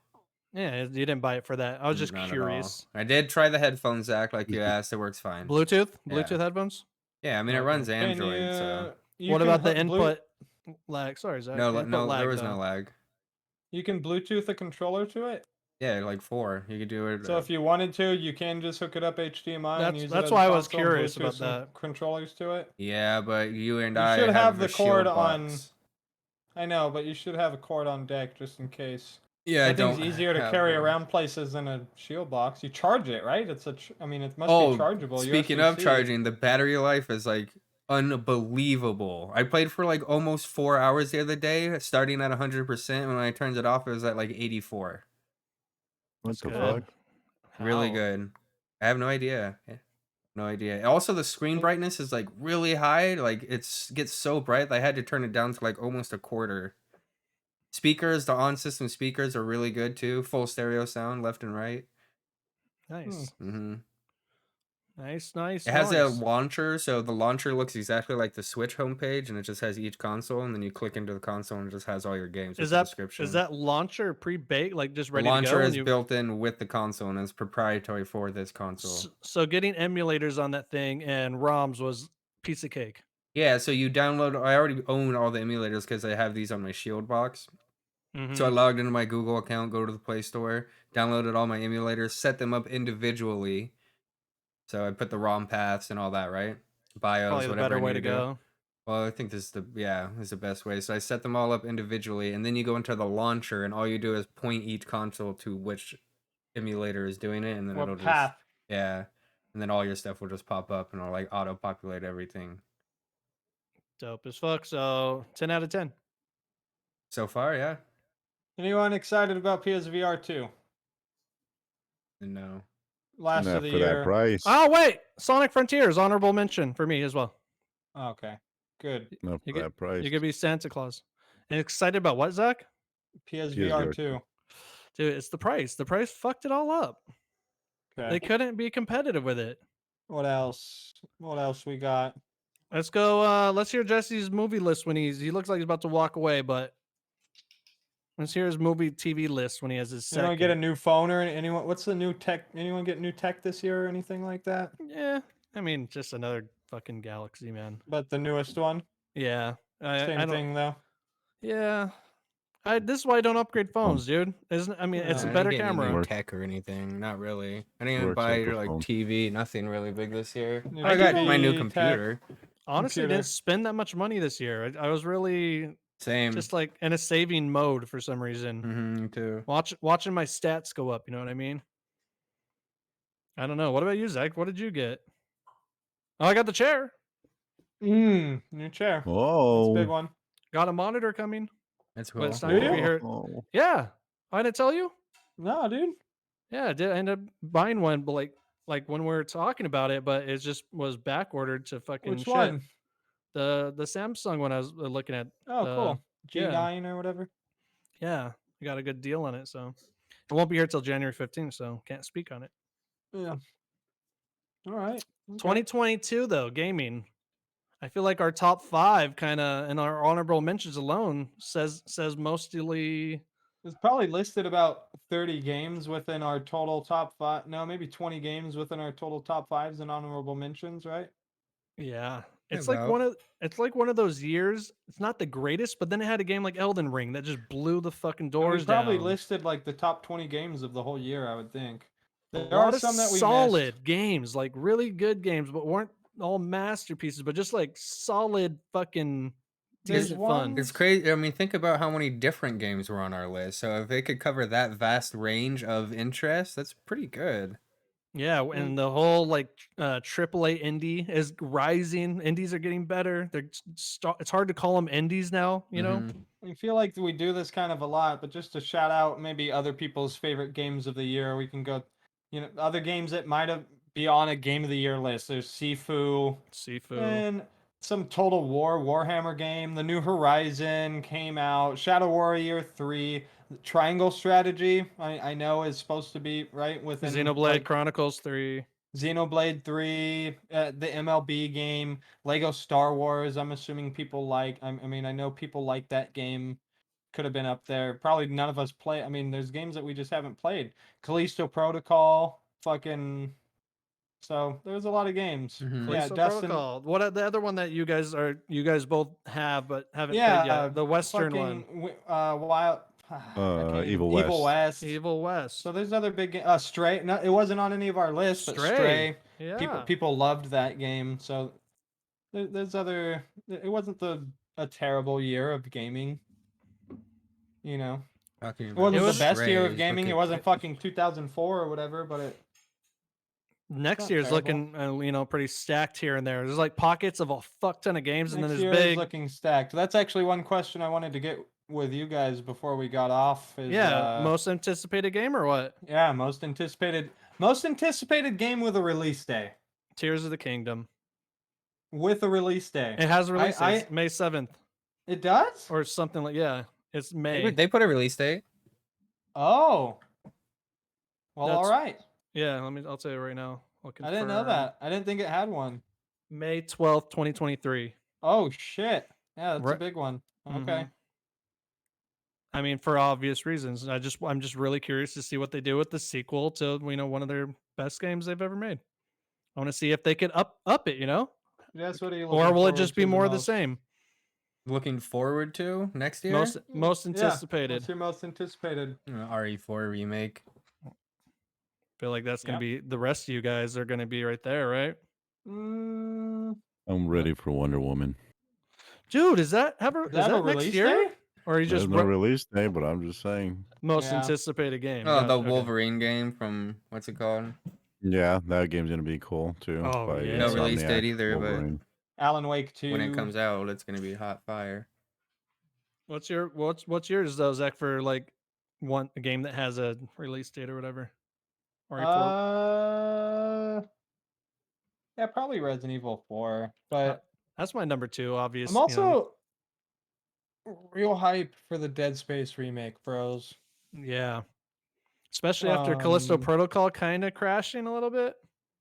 Yeah, you didn't buy it for that. I was just curious. I did try the headphones, Zach, like you asked. It works fine. Bluetooth headphones. Yeah, I mean it runs Android. So what about the input lag? Sorry, Zach. No, there was no lag. You can Bluetooth a controller to it. Yeah, like 4. You could do it. So if you wanted to, you can just hook it up HDMI and use it. That's why I was curious about that. Controllers to it. Yeah, but you should have the cord on. I know, but you should have a cord on deck just in case. Yeah, I think it's easier to carry around places than a shield box. You charge it, right? I mean, it must be chargeable. Speaking of charging, the battery life is like unbelievable. I played for like almost 4 hours the other day, starting at 100%. When I turned it off, it was at like 84. What the fuck? Really good. I have no idea. No idea. Also, the screen brightness is like really high. Like gets so bright, I had to turn it down to like almost a quarter. Speakers, the on-system speakers are really good too. Full stereo sound, left and right. Nice. Nice. It has a launcher, so the launcher looks exactly like the Switch homepage, and it just has each console, and then you click into the console, and it just has all your games. Is that launcher pre-baked, like just ready to go? The launcher is built in with the console, and it's proprietary for this console. So getting emulators on that thing and ROMs was piece of cake. Yeah, so you download. I already own all the emulators because I have these on my Shield box. So I logged into my Google account, go to the Play Store, downloaded all my emulators, set them up individually. So I put the ROM paths and all that, right? BIOS, probably the better way to go. Well, I think this is the best way. So I set them all up individually, and then you go into the launcher, and all you do is point each console to which emulator is doing it, and then it'll just and then all your stuff will just pop up, and it'll like auto-populate everything. Dope as fuck. So 10 out of 10. So far, yeah. Anyone excited about PSVR 2? No. Last of the year. That price. Oh wait, Sonic Frontiers, honorable mention for me as well. Okay, good. Not for that price. You're gonna be Santa Claus. And excited about what, Zach? PSVR 2. Dude, it's the price. The price fucked it all up. Okay. They couldn't be competitive with it. What else? What else we got? Let's go. Let's hear Jesse's movie list when he looks like he's about to walk away, but let's hear his movie TV list when he has his second. Anyone get a new phone or anyone? What's the new tech? Anyone get new tech this year or anything like that? Yeah, I mean, just another fucking Galaxy, man. But the newest one? Yeah. Same thing though. Yeah. This is why I don't upgrade phones, dude. It's a better camera. New tech or anything? Not really. I didn't even buy like TV. Nothing really big this year. I got my new computer. Honestly, didn't spend that much money this year. I was really just like in a saving mode for some reason. Me too. Watching my stats go up. You know what I mean? I don't know. What about you, Zach? What did you get? Oh, I got the chair. New chair. Oh, that's a big one. Got a monitor coming. That's cool. But it's not gonna be here. Yeah, I didn't tell you. No, dude. Yeah, I did. I ended up buying one, but like when we were talking about it, but it just was back ordered to fucking Which one? The Samsung one I was looking at. Oh, cool. G9 or whatever. Yeah, we got a good deal on it, so it won't be here till January 15th, so can't speak on it. Yeah. All right. Okay. 2022 though, gaming. I feel like our top 5 kind of and our honorable mentions alone says mostly. It's probably listed about 30 games within our total top 5. No, maybe 20 games within our total top 5s and honorable mentions, right? Yeah. It's like one of those years. It's not the greatest, but then it had a game like Elden Ring that just blew the fucking doors down. Probably listed like the top 20 games of the whole year, I would think. There lot are of some that we solid missed. games, like really good games, but weren't all masterpieces, but just like solid fucking decent fun. It's crazy. I mean, think about how many different games were on our list. So if they could cover that vast range of interest, that's pretty good. Yeah, and the whole like AAA indie is rising. Indies are getting better. It's hard to call them indies now, you know? I feel like we do this kind of a lot, but just to shout out maybe other people's favorite games of the year, we can go, other games that might have be on a game of the year list. There's Sifu, and some Total War Warhammer game. The New Horizon came out. Shadow Warrior 3. Triangle Strategy, I know is supposed to be right within Xenoblade Chronicles 3. Xenoblade 3, the MLB game, Lego Star Wars. I'm assuming people like. I mean, I know people like that game. Could have been up there. Probably none of us play. I mean, there's games that we just haven't played. Callisto Protocol, fucking. So there's a lot of games. Yeah, Callisto Dustin. Protocol. What the other one that you guys both have but haven't played yet? The Western one. Wild. Evil West. Evil West. Evil West. So there's other big games. Stray. No, it wasn't on any of our lists, but Stray. Yeah. People loved that game. So there's other. It wasn't a terrible year of gaming. You know, it wasn't the best year of gaming. It wasn't fucking 2004 or whatever, but it. Next year's looking, pretty stacked here and there. There's like pockets of a fuck ton of games, and then there's Next year big. is looking stacked. That's actually one question I wanted to get with you guys before we got off. Is, most anticipated game or what? Yeah, most anticipated game with a release day. Tears of the Kingdom. With a release day. It has a release day. May 7th. It does? Or something like it's May. They put a release date. Oh. Well, all right. Yeah, I'll tell you right now. I didn't know that. I didn't think it had one. May 12th, 2023. Oh shit. Yeah, that's a big one. Okay. I mean, for obvious reasons. I'm just really curious to see what they do with the sequel to one of their best games they've ever made. I want to see if they could up it, That's what or will it just be more of the same? Looking forward to next year? Most anticipated. What's your most anticipated? RE4 remake. Feel like that's gonna be the rest of you guys are gonna be right there, right? I'm ready for Wonder Woman. Dude, is that next year? Day? Or you just no release day, but I'm just saying. Most anticipated game. Oh, the Wolverine game from what's it called? Yeah, that game's gonna be cool too. Oh, yeah. No release date either, Wolverine. but Alan Wake 2. When it comes out, it's gonna be hot fire. What's yours though, Zach, for like a game that has a release date or whatever? Yeah, probably Resident Evil 4. But that's my number 2, obviously. I'm also real hype for the Dead Space remake, bros. Yeah. Especially after Callisto Protocol kind of crashing a little bit.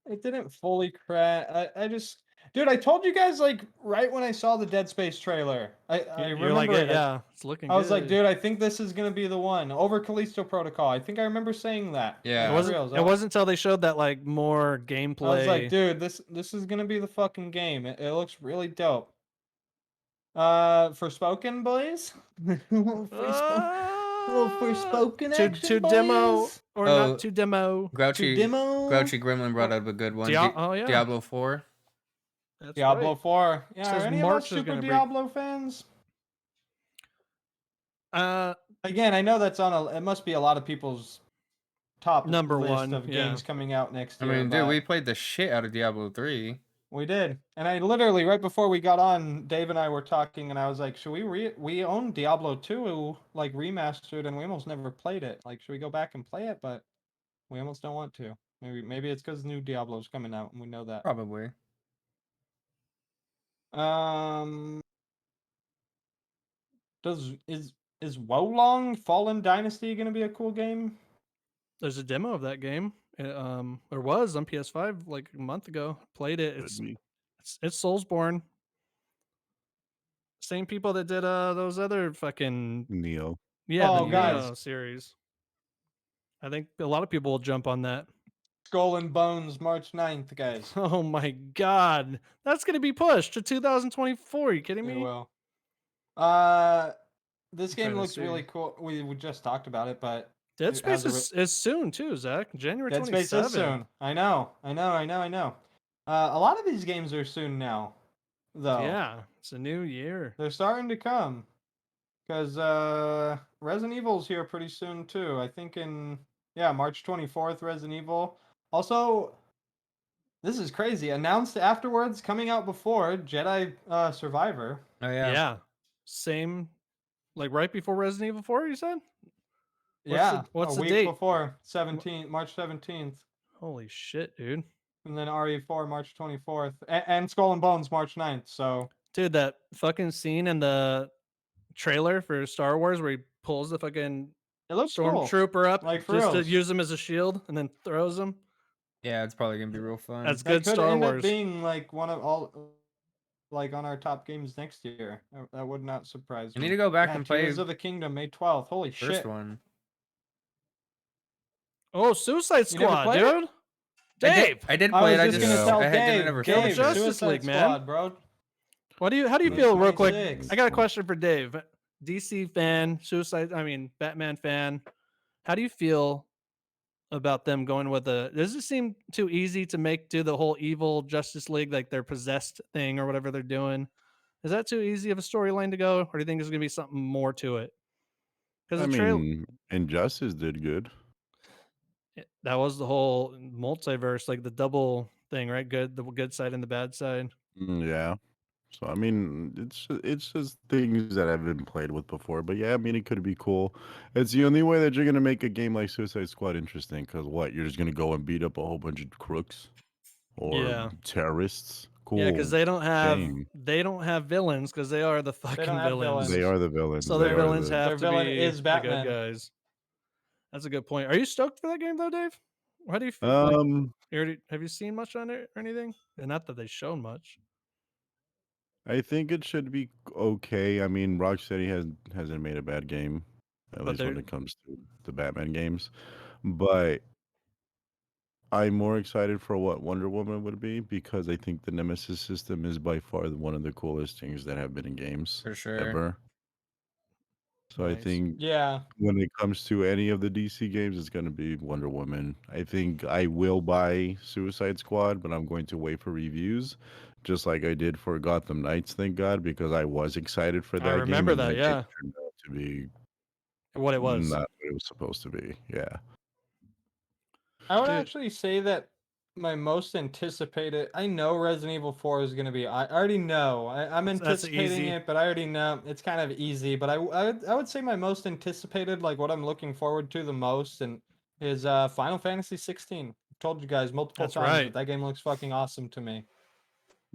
It didn't fully crash. Dude, I told you guys like right when I saw the Dead Space trailer. I remember like, it. Yeah, it's looking good. I was like, dude, I think this is gonna be the one over Callisto Protocol. I think I remember saying that. Yeah. It wasn't until they showed that like more gameplay. I was like, dude, this is gonna be the fucking game. It looks really dope. Forspoken, boys. Forspoken action, to boys. demo or not to demo. Grouchy Gremlin brought up a good one. Diablo 4. That's Diablo right. 4. Yeah, are any of us March super Diablo fans? Again, I know that's it must be a lot of people's top number list one of games coming out next year. I mean, dude, we played the shit out of Diablo 3. We did. And I literally, right before we got on, Dave and I were talking, and I was like, should we own Diablo 2, like, remastered, and we almost never played it. Like, should we go back and play it? But we almost don't want to. Maybe it's because new Diablo's coming out, and we know that. Probably. Is Wolong Fallen Dynasty going to be a cool game? There's a demo of that game. There was on PS5 like a month ago. Played it. It's Soulsborne. Same people that did those other fucking Neo. Yeah, the Neo series. I think a lot of people will jump on that. Skull and Bones, March 9th, guys. Oh my god. That's going to be pushed to 2024. Are you kidding me? It will. This game looks really cool. We just talked about it, but Dead Space is soon too, Zach. January 27th. Dead Space is soon. I know. A lot of these games are soon now, though. Yeah, it's a new year. They're starting to come. Because Resident Evil's here pretty soon, too. I think March 24th, Resident Evil. Also, this is crazy. Announced afterwards, coming out before Jedi Survivor. Oh, yeah. Yeah. Same, like right before Resident Evil 4, you said? What's the week date? Before, March 17th. Holy shit, dude. And then RE4, March 24th. And Skull and Bones, March 9th, so... Dude, that fucking scene in the trailer for Star Wars where he pulls the fucking stormtrooper up like just to use him as a shield and then throws him. Yeah, it's probably gonna be real fun. That's good Star Wars. That could end up being like one of all, like on our top games next year. That would not surprise me. You need to go back and play Tears of the Kingdom, May 12th. Holy first shit! One. Oh, Suicide Squad, dude. Dave, I did play it. I was just gonna tell Dave, Justice League, man. Bro. How do you feel, real quick? I got a question for Dave. DC fan, Batman fan. How do you feel about them going with does it seem too easy to do the whole evil Justice League, like their possessed thing or whatever they're doing? Is that too easy of a storyline to go, or do you think there's gonna be something more to it? Because Injustice did good. That was the whole multiverse, like the double thing, right? The good side and the bad side. Yeah. So it's just things that I've been played with before, but yeah, it could be cool. It's the only way that you're gonna make a game like Suicide Squad interesting. Because you're just gonna go and beat up a whole bunch of crooks or terrorists. Cool. Yeah, because they don't have villains because they are the fucking villains. They are the villains. So their villains have to be is Batman. the good guys. That's a good point. Are you stoked for that game though, Dave? How do you feel? Have you seen much on it or anything? And not that they shown much. I think it should be okay. Rocksteady hasn't made a bad game, at least when it comes to the Batman games. But I'm more excited for what Wonder Woman would be because I think the Nemesis system is by far one of the coolest things that have been in games for sure ever. So nice. I think when it comes to any of the DC games, it's going to be Wonder Woman. I think I will buy Suicide Squad, but I'm going to wait for reviews, just like I did for Gotham Knights, thank God, because I was excited for that game. I remember that, yeah. It turned out to be what it was. Not what it was supposed to be, yeah. I would actually say that my most anticipated... I know Resident Evil 4 is going to be... I already know. I'm anticipating it, but I already know. It's kind of easy, but I would say my most anticipated, like what I'm looking forward to the most, is Final Fantasy 16. I told you guys multiple times that game looks fucking awesome to me.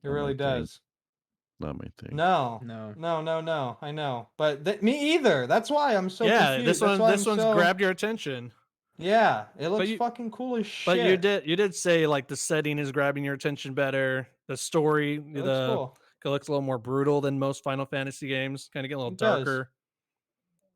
It really does. Not my thing. No. I know, but me either. That's why I'm so confused. This one's grabbed your attention. Yeah, it looks fucking cool as shit. But you did say like the setting is grabbing your attention better. The story, it looks a little more brutal than most Final Fantasy games. Kind of get a little darker.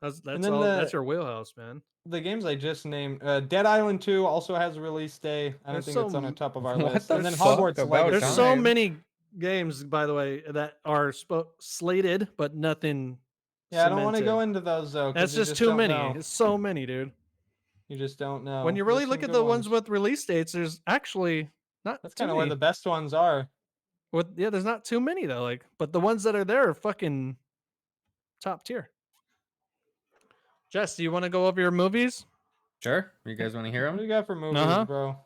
That's your wheelhouse, man. The games I just named, Dead Island 2 also has a release day. I don't think it's on the top of our list. And then Hogwarts Legacy. There's so many games, by the way, that are slated, but nothing. Yeah, I don't want to go into those though. That's just too many. It's so many, dude. You just don't know. When you really look at the ones with release dates, there's actually not. That's kind of where the best ones are. There's not too many though. But the ones that are there are fucking top tier. Jess, do you want to go over your movies? Sure. You guys want to hear them? What do you got for movies, bro?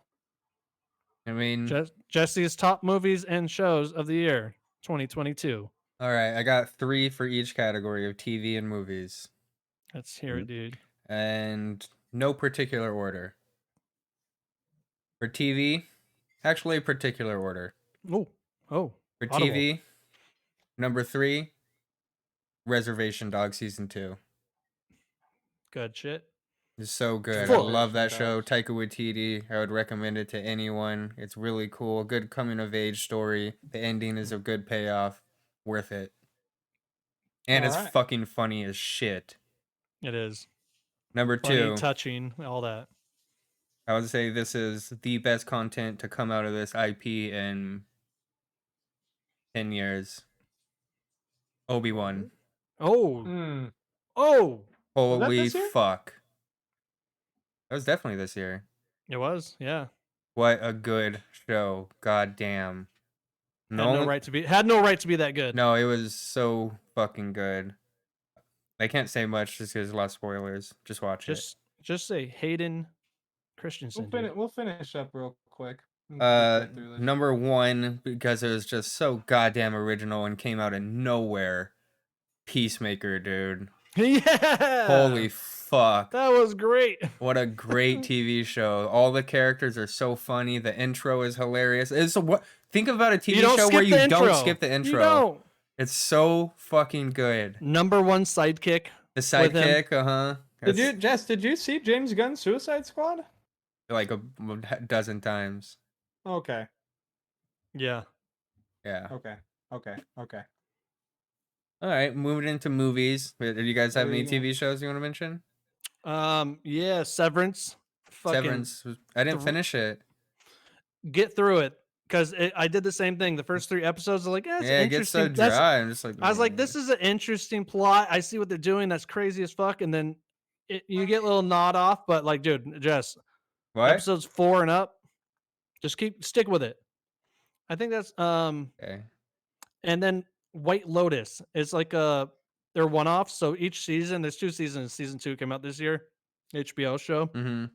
Jesse's top movies and shows of the year 2022. All right, I got 3 for each category of TV and movies. Let's hear it, dude. And no particular order. For TV, actually particular order. Oh. For TV, number 3, Reservation Dogs Season 2. Good shit. It's so good. I love that show. Taika Waititi. I would recommend it to anyone. It's really cool. Good coming of age story. The ending is a good payoff. Worth it. And it's fucking funny as shit. It is. Number 2. Touching, all that. I would say this is the best content to come out of this IP in 10 years. Obi-Wan. Oh. Mm. Oh. Holy fuck. That was definitely this year. It was, yeah. What a good show. God damn. Had no right to be that good. No, it was so fucking good. I can't say much just because there's a lot of spoilers. Just watch it. Just say Hayden Christensen. We'll finish up real quick. Number one, because it was just so goddamn original and came out of nowhere. Peacemaker, dude. Yeah. Holy fuck. That was great. What a great TV show. All the characters are so funny. The intro is hilarious. Think about a TV show where you don't skip the intro. You don't. It's so fucking good. Number one sidekick. The sidekick, uh-huh. Did you see James Gunn's Suicide Squad? Like a dozen times. Okay. Yeah. Yeah. Okay. All right, moving into movies. Do you guys have any TV shows you want to mention? Yeah, Severance. Severance. I didn't finish it. Get through it. Because I did the same thing. The first 3 episodes are like, it gets so dry. I'm just like, I was like, this is an interesting plot. I see what they're doing. That's crazy as fuck. And then you get a little nod off, but like, dude, just episodes 4 and up, just stick with it. I think that's okay. And then White Lotus. It's like they're one-offs. So each season, there's 2 seasons. Season 2 came out this year. HBO show. Mm-hmm.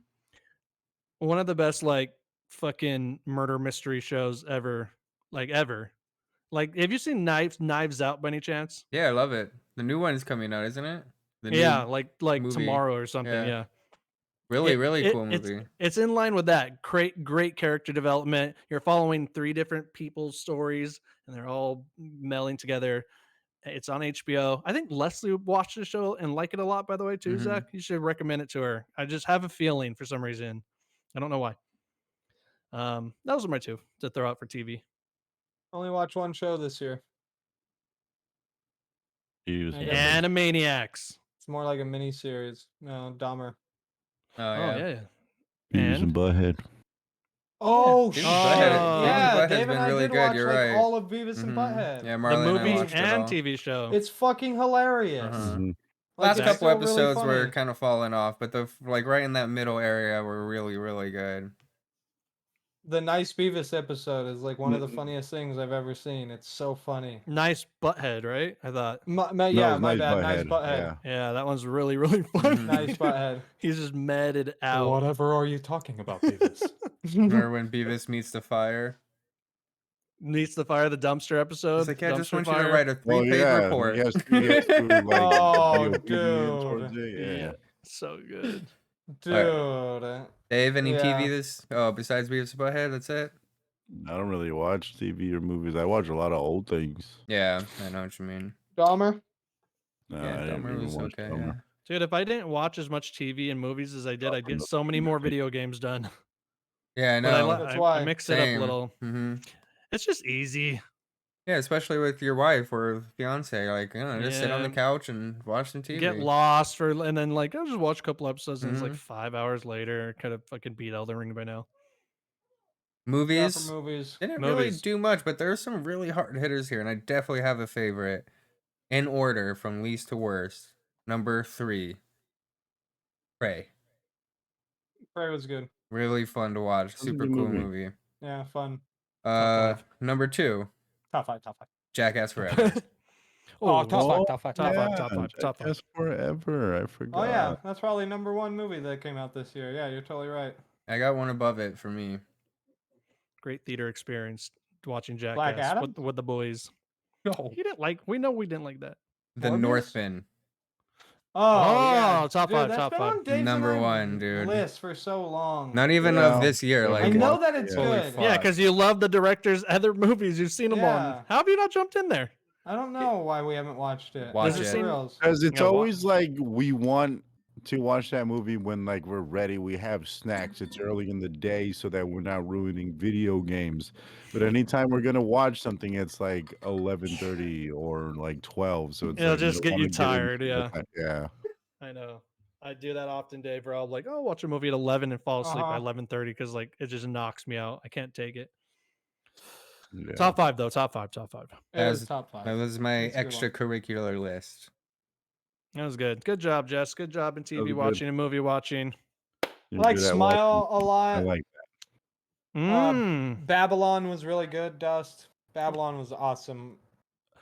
One of the best like fucking murder mystery shows ever. Like, have you seen Knives Out by any chance? Yeah, I love it. The new one is coming out, isn't it? Like movie. tomorrow or something. Yeah. Really cool movie. It's in line with that. Great character development. You're following 3 different people's stories, and they're all melding together. It's on HBO. I think Leslie watched the show and like it a lot, by the way, too, Zach. You should recommend it to her. I just have a feeling for some reason. I don't know why. Those are my 2 to throw out for TV. Only watch one show this year. Animaniacs. It's more like a mini series. No, Dahmer. Oh yeah. Beavis and Butthead. Oh shit! Yeah, Butthead's Dave and I really did good. watch You're like right. all of Beavis and Butthead. Yeah, the Marlon movie and I and watched it all. TV show. It's fucking hilarious. Last it's couple still really episodes funny. were kind of falling off, but the right in that middle area were really, really good. The Nice Beavis episode is like one of the funniest things I've ever seen. It's so funny. Nice Butthead, right? I thought. My bad. Nice Butthead. Yeah, that one's really, really funny. Nice Butthead. He's just meted out. Whatever are you talking about, Beavis? Remember when Beavis meets the fire? Meets the fire, the dumpster episode. It's like, I just want you to fire. write a 3-page report. Yes, like, oh, dude. Yeah. So good. Dude. Dave, any TV besides Beavis and Butthead? That's it? I don't really watch TV or movies. I watch a lot of old things. Yeah, I know what you mean. Dahmer? No, yeah, I Dahmer was okay. Dahmer. Yeah. Dude, if I didn't watch as much TV and movies as I did, I'd get so many more video games done. Yeah, I know. That's why. I mix it up a little. Mm-hmm. It's just easy. Yeah, especially with your wife or fiance. Like, just sit on the couch and watch some TV. Get lost and then like I'll just watch a couple episodes and it's like 5 hours later. Kind of fucking beat Elden Ring by now. Movies. Yeah, movies. Didn't really do much, but there's some really hard hitters here, and I definitely have a favorite. In order from least to worst. Number 3. Prey. Prey was good. Really fun to watch. Super cool movie. Yeah, fun. Number 2. Top 5. Jackass Forever. Top 5. Jackass Forever. I forgot. Oh yeah, that's probably number 1 movie that came out this year. Yeah, you're totally right. I got one above it for me. Great theater experience watching Jackass Black Adam? with the boys. No. We know we didn't like that. The Morbius? Northman. Yeah. top Dude, 5, that's top been 5. on Dave's Number and my 1, dude. list for so long. Not even of this year. Like, I know that it's holy good. fuck. Yeah, because you love the director's other movies. You've seen them Yeah. on. How have you not jumped in there? I don't know why we haven't watched it. Watch Does it it. seem- Because it's Yeah, always like we want to watch that movie when like we're ready. We have snacks. It's early in the day so that we're not ruining video games. But anytime we're gonna watch something, it's like 11:30 or like 12. So it's It'll like, just don't get you wanna tired, into yeah. that. Yeah. I know. I do that often, Dave, where I'll like, oh, watch a movie at 11 and fall asleep by Uh-huh. 11:30 because like it just knocks me out. I can't take it. Yeah. Top 5 though. Top 5. It was As- top 5. That was my That's a good one. extracurricular list. That was good. Good job, Jess. Good job in TV was good. watching and movie watching. I like Smile a I lot. like Babylon was really good, Dust. Babylon was awesome.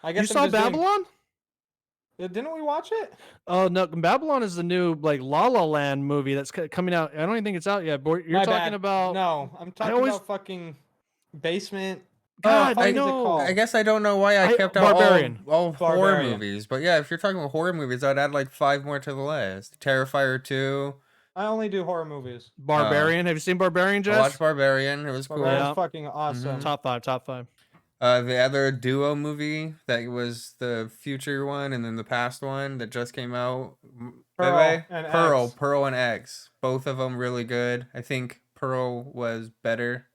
I guess you saw Babylon? Didn't we watch it? Oh no, Babylon is the new like La La Land movie that's coming out. I don't even think it's out yet. But you're talking about no. I'm talking about fucking Basement. God, I know. I guess I don't know why I kept out all horror movies. But yeah, if you're talking about horror movies, I'd add like 5 more to the list. Terrifier 2. I only do horror movies. Barbarian. Have you seen Barbarian, Jess? I watched Barbarian. It was cool. Barbarian's fucking awesome. Top 5. The other duo movie that was the future one and then the past one that just came out. Pearl and X. Both of them really good. I think Pearl was better.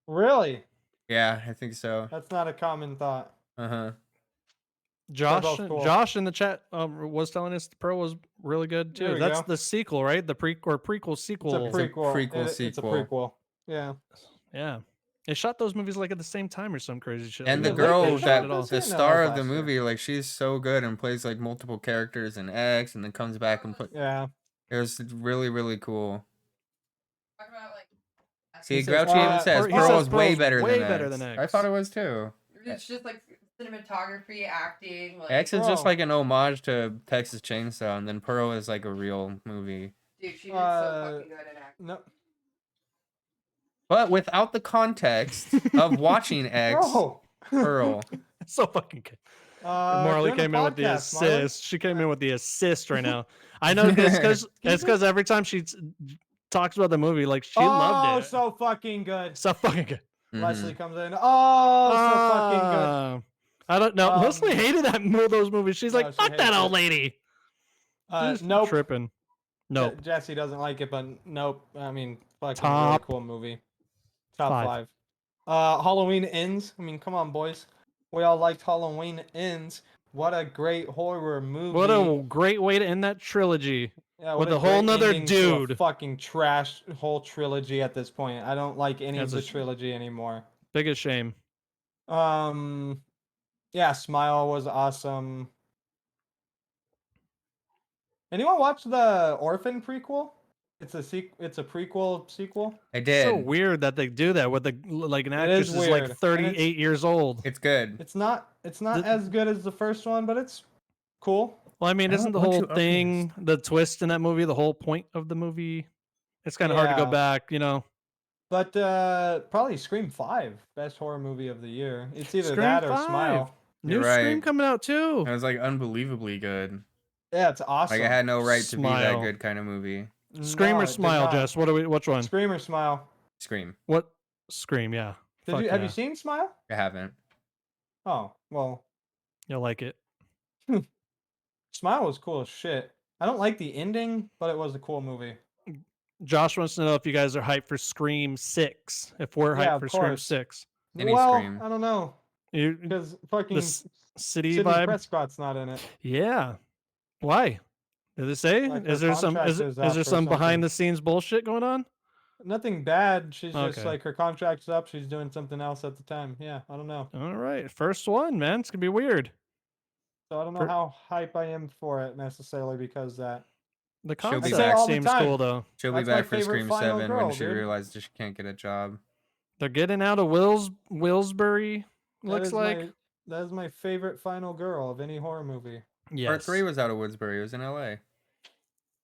Really? Yeah, I think so. That's not a common thought. Josh in the chat was telling us Pearl was really good too. That's the sequel, right? The prequel sequel. It's a prequel. Sequel. It's a prequel. Yeah. Yeah. They shot those movies like at the same time or some crazy shit. And like the girl the star of the last movie, like she's so good and plays like multiple characters in X and then comes back and put Yeah. It was really, really cool. Talk about like See, Grouchy even says Pearl is way better than X. X. I thought it was too. it's just like cinematography, acting. Like, X is just like an homage to Texas Chainsaw, and then Pearl is like a real movie. dude, she did so fucking good at acting. No. But without the context of watching X, Pearl. So fucking good. Marley came in with the assist. She came in with the assist right now. I know it's because every time she talks about the movie, like she loved it. So fucking good. So fucking good. Leslie comes in. Oh, so fucking good. I don't know. Leslie hated those movies. She's like, fuck that old lady. Nope. Tripping. Nope. Jesse doesn't like it, but nope. I mean, fucking Top really cool movie. Top 5. Halloween Ends. I mean, come on, boys. We all liked Halloween Ends. What a great horror movie. What a great way to end that trilogy. Yeah, with a whole nother dude. Fucking trash whole trilogy at this point. I don't like any of the trilogy anymore. Biggest shame. Yeah, Smile was awesome. Anyone watch the Orphan prequel? It's a prequel sequel. I did. It's so weird that they do that with an actress is like 38 years old. It's good. It's not as good as the first one, but it's cool. Well, I mean, isn't the whole thing the twist in that movie, the whole point of the movie? It's kind of hard to go back, you know. But probably Scream 5, best horror movie of the year. It's either Scream that or 5. Smile. New Scream coming out too. It was like unbelievably good. Yeah, it's awesome. Like it had no right to be that good kind of movie. Scream or Smile, Jess? Which one? Scream or Smile? Scream. What? Scream, yeah. Have you seen Smile? I haven't. Oh, well. You'll like it. Smile was cool as shit. I don't like the ending, but it was a cool movie. Josh wants to know if you guys are hyped for Scream 6. If we're hyped for Scream 6. Scream. I don't know. Because fucking city Sidney vibe. Prescott's not in it. Yeah. Why? Did it say? Like is there some behind the scenes bullshit going on? Nothing bad. She's just like her contract's up. She's doing something else at the time. Yeah, I don't know. All right, first one, man. It's gonna be weird. So I don't know how hype I am for it necessarily because that. The concept seems cool though. She'll be back for Scream 7 when she realizes she can't get a job. They're getting out of Willsbury. Looks like that is my favorite final girl of any horror movie. Yes. Part 3 was out of Woodsbury. It was in LA.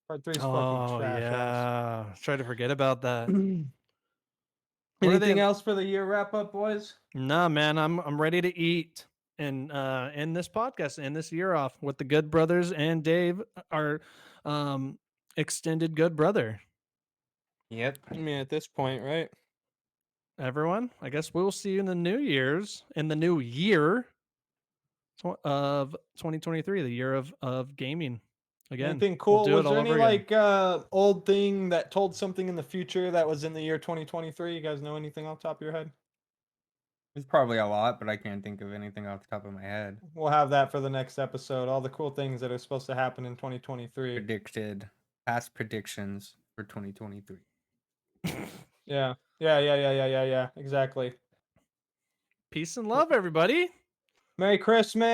Part 3 is fucking trash. Yeah. Try to forget about that. Anything else for the year wrap up, boys? Nah, man. I'm ready to eat and end this podcast, end this year off with the Good Brothers and Dave, our extended good brother. Yep. I mean, at this point, right? Everyone, I guess we'll see you in the new year of 2023, the year of gaming. Again, anything cool? Was there any like old thing that told something in the future that was in the year 2023? You guys know anything off the top of your head? There's probably a lot, but I can't think of anything off the top of my head. We'll have that for the next episode. All the cool things that are supposed to happen in 2023. Past predictions for 2023. Yeah. Exactly. Peace and love, everybody. Merry Christmas.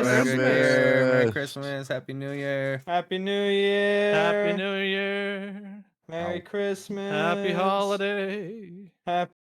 Merry Christmas. Happy New Year. Happy New Year. Happy New Year. Merry Christmas. Happy holiday. Happy